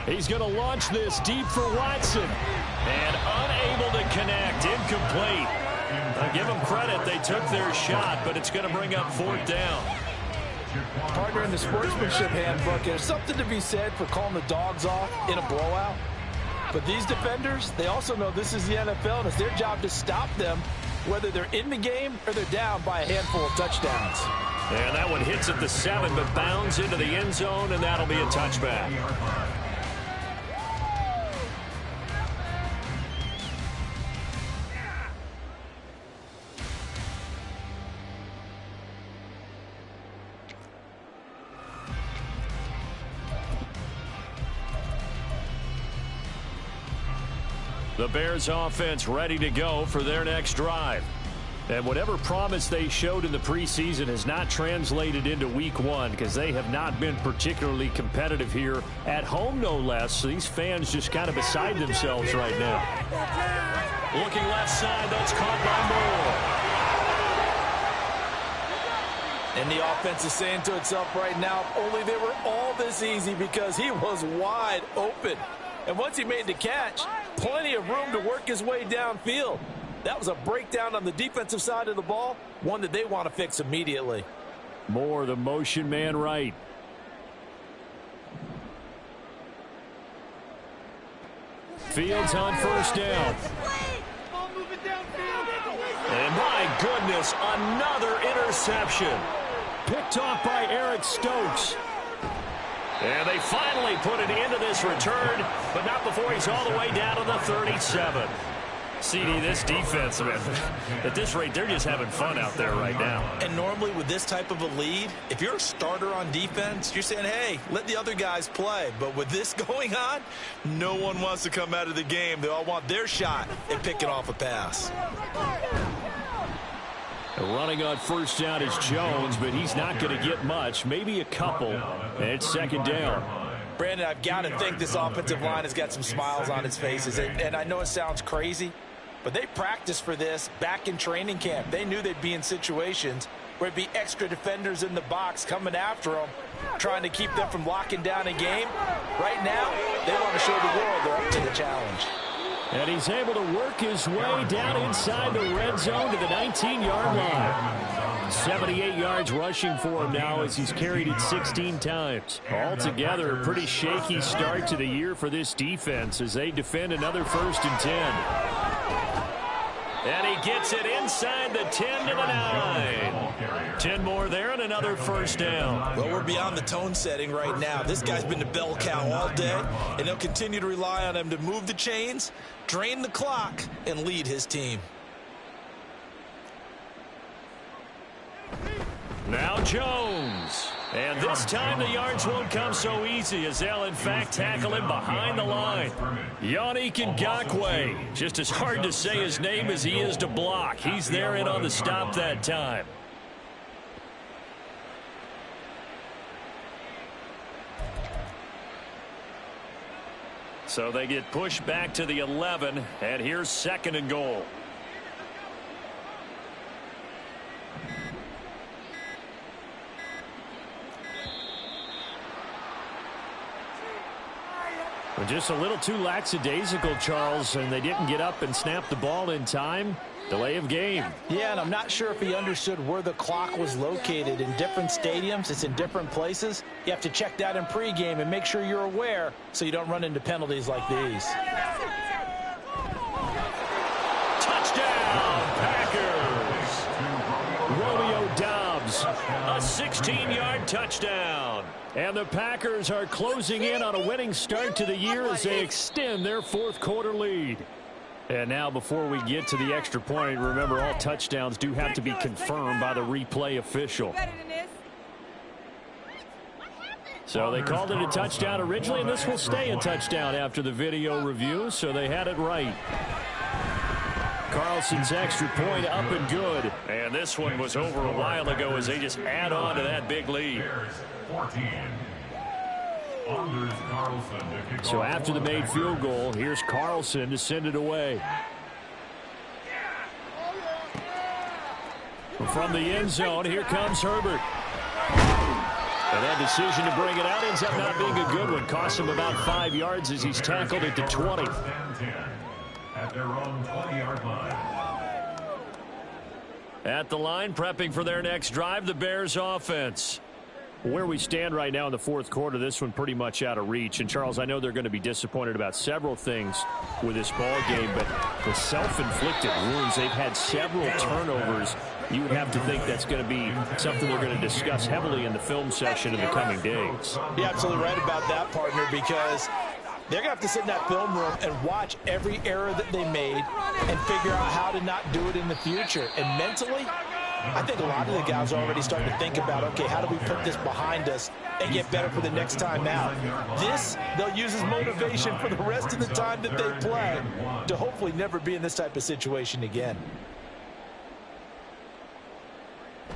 Speaker 1: He's going to launch this deep for Watson. And unable to connect. Incomplete. I give them credit. They took their shot, but it's going to bring up fourth down.
Speaker 2: Partner, in the sportsmanship handbook, there's something to be said for calling the dogs off in a blowout. But these defenders, they also know this is the NFL, and it's their job to stop them, whether they're in the game or they're down by a handful of touchdowns.
Speaker 1: And that one hits at the 7, but bounds into the end zone, and that'll be a touchback. The Bears offense ready to go for their next drive. And whatever promise they showed in the preseason has not translated into week one, because they have not been particularly competitive here at home, no less. So these fans just kind of beside themselves right now. Looking left side, that's caught by Moore.
Speaker 2: And the offense is saying to itself right now, only they were all this easy because he was wide open. And once he made the catch, plenty of room to work his way downfield. That was a breakdown on the defensive side of the ball, one that they want to fix immediately.
Speaker 1: Moore, the motion man right. Fields on first down. And my goodness, another interception. Picked off by Eric Stokes. And they finally put it into this return, but not before he's all the way down to the 37. CD, this defense, man, at this rate, they're just having fun out there right now.
Speaker 2: And normally with this type of a lead, if you're a starter on defense, you're saying, hey, let the other guys play. But with this going on, no one wants to come out of the game. They all want their shot at picking off a pass.
Speaker 1: Running on first down is Jones, but he's not going to get much, maybe a couple, and it's second down.
Speaker 2: Brandon, I've got to think this offensive line has got some smiles on its faces, and I know it sounds crazy, but they practiced for this back in training camp. They knew they'd be in situations where it'd be extra defenders in the box coming after them, trying to keep them from locking down a game. Right now, they want to show the world they're up to the challenge.
Speaker 1: And he's able to work his way down inside the red zone to the 19-yard line. 78 yards rushing for him now as he's carried it 16 times. Altogether, a pretty shaky start to the year for this defense as they defend another 1st and 10. And he gets it inside the 10 to the 9. 10 more there and another first down.
Speaker 2: Well, we're beyond the tone setting right now. This guy's been the bell cow all day, and they'll continue to rely on him to move the chains, drain the clock, and lead his team.
Speaker 1: Now Jones. And this time the yards won't come so easy as they'll in fact tackle him behind the line. Yannick Ngakoue. Just as hard to say his name as he is to block. He's there in on the stop that time. So they get pushed back to the 11, and here's 2nd and goal. Just a little too lackadaisical, Charles, and they didn't get up and snap the ball in time. Delay of game.
Speaker 2: Yeah, and I'm not sure if he understood where the clock was located. In different stadiums, it's in different places. You have to check that in pregame and make sure you're aware so you don't run into penalties like these.
Speaker 1: Touchdown, Packers! Romeo Doubs, a 16-yard touchdown. And the Packers are closing in on a winning start to the year as they extend their 4th quarter lead. And now before we get to the extra point, remember all touchdowns do have to be confirmed by the replay official. So they called it a touchdown originally, and this will stay a touchdown after the video review, so they had it right. Carlson's extra point up and good. And this one was over a while ago as they just add on to that big lead.
Speaker 3: Bears 14. Anders Carlson to kick
Speaker 1: So
Speaker 3: off
Speaker 1: after the
Speaker 3: for
Speaker 1: made
Speaker 3: Packers.
Speaker 1: field goal, here's Carlson to send it away. From the end zone, here comes Herbert. And that decision to bring it out ends up not being a good one. Cost him about 5 yards as he's tackled at the 20.
Speaker 3: First and 10 at their own 20-yard line.
Speaker 1: At the line, prepping for their next drive, the Bears offense. Where we stand right now in the fourth quarter, this one pretty much out of reach. And, Charles, I know they're going to be disappointed about several things with this ball game, but the self-inflicted wounds, they've had several turnovers. You would have to think that's going to be something they're going to discuss heavily in the film session in the coming days.
Speaker 2: You're absolutely right about that, partner, because they're going to have to sit in that film room and watch every error that they made and figure out how to not do it in the future. And mentally, I think a lot of the guys are already starting to think about, okay, how do we put this behind us and get better for the next time out? This, they'll use as motivation for the rest of the time that they play to hopefully never be in this type of situation again.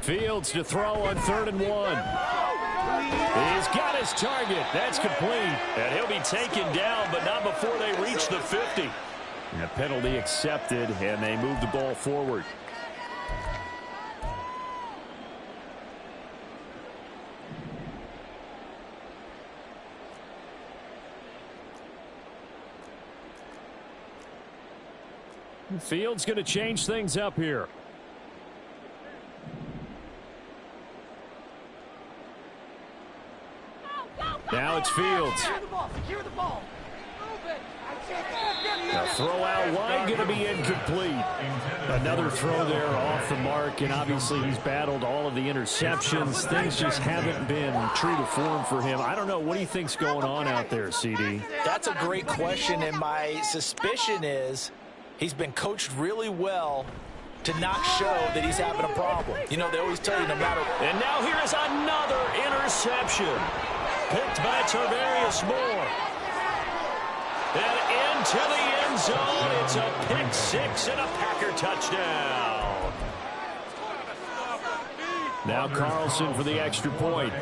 Speaker 1: Fields to throw on 3rd and 1. He's got his target. That's complete. And he'll be taken down, but not before they reach the 50. And a penalty accepted, and they move the ball forward. Fields going to change things up here. Now it's Fields.
Speaker 4: Secure the ball. Secure the ball. Move it.
Speaker 1: The throw out wide going to be incomplete. Another throw there off the mark, and obviously he's battled all of the interceptions. Things just haven't been true to form for him. I don't know. What do you think's going on out there, CD?
Speaker 2: That's a great question, and my suspicion is he's been coached really well to not show that he's having a problem. You know, they always tell you no matter.
Speaker 1: And now here is another interception. Picked by Tarvarius Moore. And into the end zone. It's a pick six and a Packer touchdown. Now Carlson for the extra point.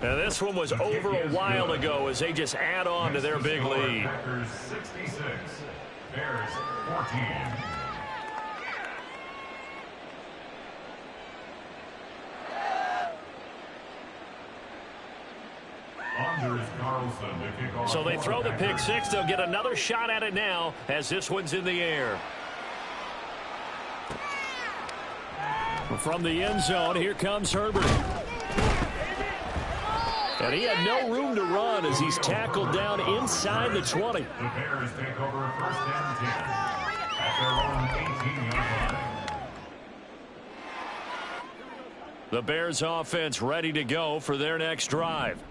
Speaker 1: Now this one was over a while ago as they just add on to their big lead.
Speaker 3: Packers 66, Bears 14. Anders Carlson to kick off.
Speaker 1: So they throw the pick six. They'll get another shot at it now as this one's in the air. From the end zone, here comes Herbert. And he had no room to run as he's tackled down inside the 20.
Speaker 3: The Bears take over first and 10 at their own 18-yard line.
Speaker 1: The Bears offense ready to go for their next drive.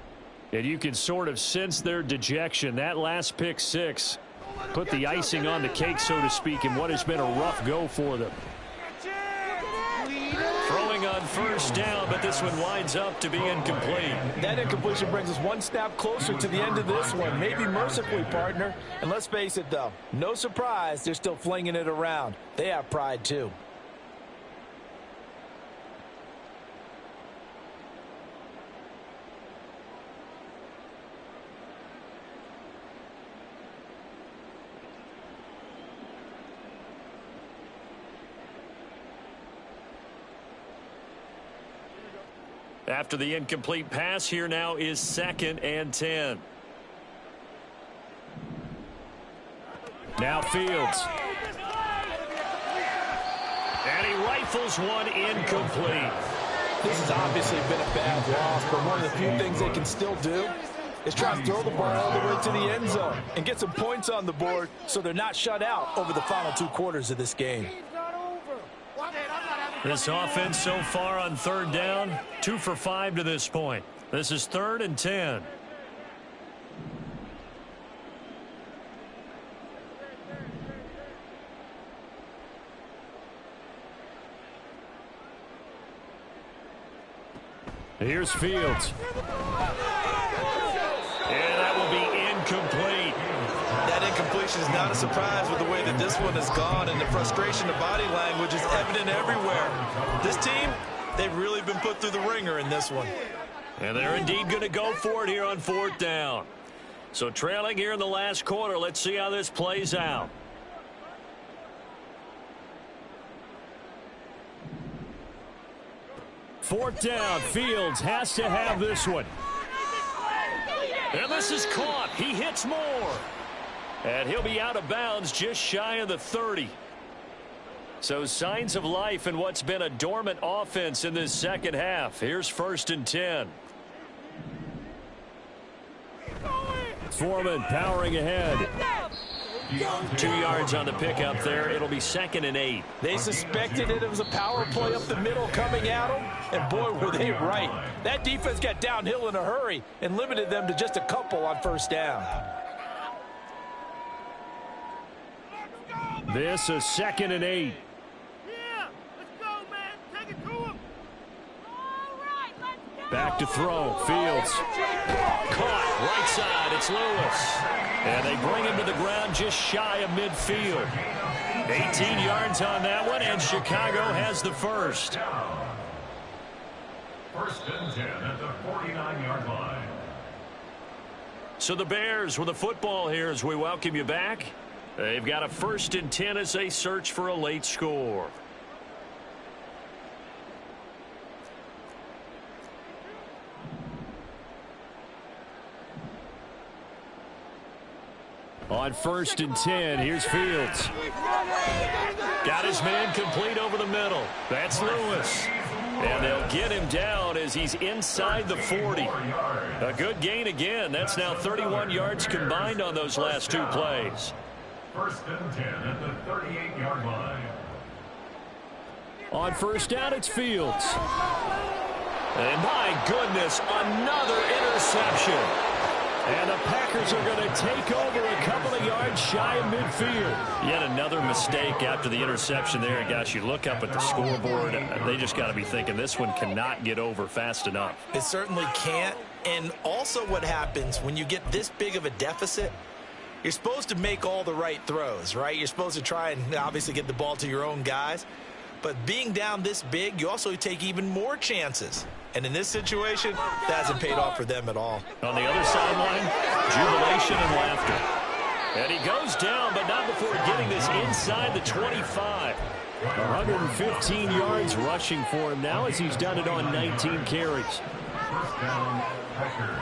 Speaker 1: And you can sort of sense their dejection. That last pick six put the icing on the cake, so to speak, in what has been a rough go for them. Throwing on first down, but this one winds up to be incomplete.
Speaker 2: That incompletion brings us one snap closer to the end of this one, maybe mercifully, partner. And let's face it, though, no surprise, they're still flinging it around. They have pride, too.
Speaker 1: After the incomplete pass, here now is 2nd and 10. Now Fields. And he rifles one incomplete.
Speaker 2: This has obviously been a bad loss, but one of the few things they can still do is try to throw the ball all the way to the end zone and get some points on the board so they're not shut out over the final 2 quarters of this game.
Speaker 1: This offense so far on 3rd down, 2 for 5 to this point. This is 3rd and 10. Here's Fields. And that will be incomplete.
Speaker 2: That situation is not a surprise with the way that this one has gone, and the frustration, the body language is evident everywhere. This team, they've really been put through the ringer in this one.
Speaker 1: And they're indeed going to go for it here on 4th down. So trailing here in the last quarter, let's see how this plays out. Fourth down, Fields has to have this one. And this is caught. He hits more. And he'll be out of bounds just shy of the 30. So signs of life in what's been a dormant offense in this second half. Here's 1st and 10. Foreman powering ahead. 2 yards on the pickup there. It'll be 2nd and 8.
Speaker 2: They suspected it was a power play up the middle coming at them, and boy, were they right. That defense got downhill in a hurry and limited them to just a couple on 1st down.
Speaker 1: This is 2nd and 8.
Speaker 4: Yeah, let's go, man. Take it to him. All right, let's go.
Speaker 1: Back to throw. Fields. Caught. Right side. It's Lewis. And they bring him to the ground just shy of midfield. 18 yards on that one, and Chicago has the first.
Speaker 3: 1st and 10 at the 49-yard line.
Speaker 1: So the Bears with the football here as we welcome you back. They've got a 1st and 10 as they search for a late score. On 1st and 10, here's Fields. Got his man complete over the middle. That's Lewis. And they'll get him down as he's inside the 40. A good gain again. That's now 31 yards combined on those last 2 plays.
Speaker 3: 1st and 10 at the 38-yard line.
Speaker 1: On 1st down, it's Fields. And my goodness, another interception. And the Packers are going to take over a couple of yards shy of midfield. Yet another mistake after the interception there. And gosh, you look up at the scoreboard, they just got to be thinking this one cannot get over fast enough.
Speaker 2: It certainly can't. And also what happens when you get this big of a deficit, you're supposed to make all the right throws, right? You're supposed to try and obviously get the ball to your own guys. But being down this big, you also take even more chances. And in this situation, that hasn't paid off for them at all.
Speaker 1: On the other sideline, jubilation and laughter. And he goes down, but not before getting this inside the 25. 115 yards rushing for him now as he's done it on 19 carries.
Speaker 3: 1st down, Packers.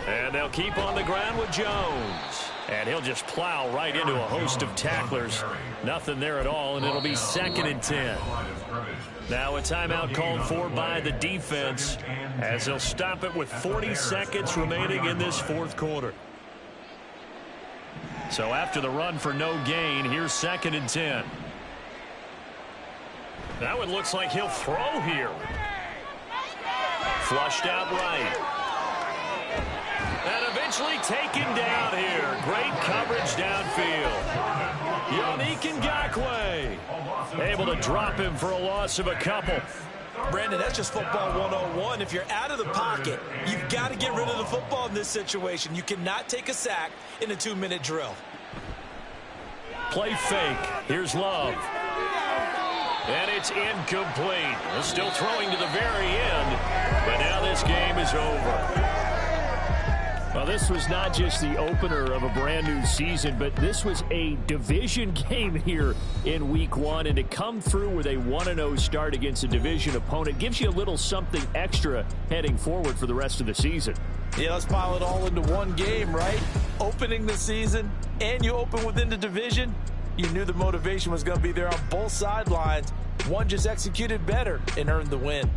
Speaker 1: And they'll keep on the ground with Jones. And he'll just plow right into a host of tacklers. Nothing there at all, and it'll be 2nd and 10. Now a timeout called for by the defense as they'll stop it with 40 seconds remaining in this 4th quarter. So after the run for no gain, here's 2nd and 10. That one looks like he'll throw here. Flushed out right. And eventually taken down here. Great coverage downfield. Yannick Ngakoue able to drop him for a loss of a couple.
Speaker 2: Brandon, that's just football 101. If you're out of the pocket, you've got to get rid of the football in this situation. You cannot take a sack in a 2-minute drill.
Speaker 1: Play fake. Here's Love. And it's incomplete. They're still throwing to the very end. But now this game is over. Well, this was not just the opener of a brand new season, but this was a division game here in week 1. And to come through with a 1-0 start against a division opponent gives you a little something extra heading forward for the rest of the season.
Speaker 2: Yeah, let's pile it all into one game, right? Opening the season, and you open within the division. You knew the motivation was going to be there on both sidelines. One just executed better and earned the win.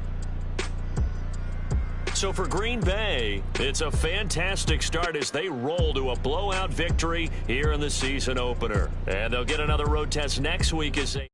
Speaker 1: So for Green Bay, it's a fantastic start as they roll to a blowout victory here in the season opener. And they'll get another road test next week as they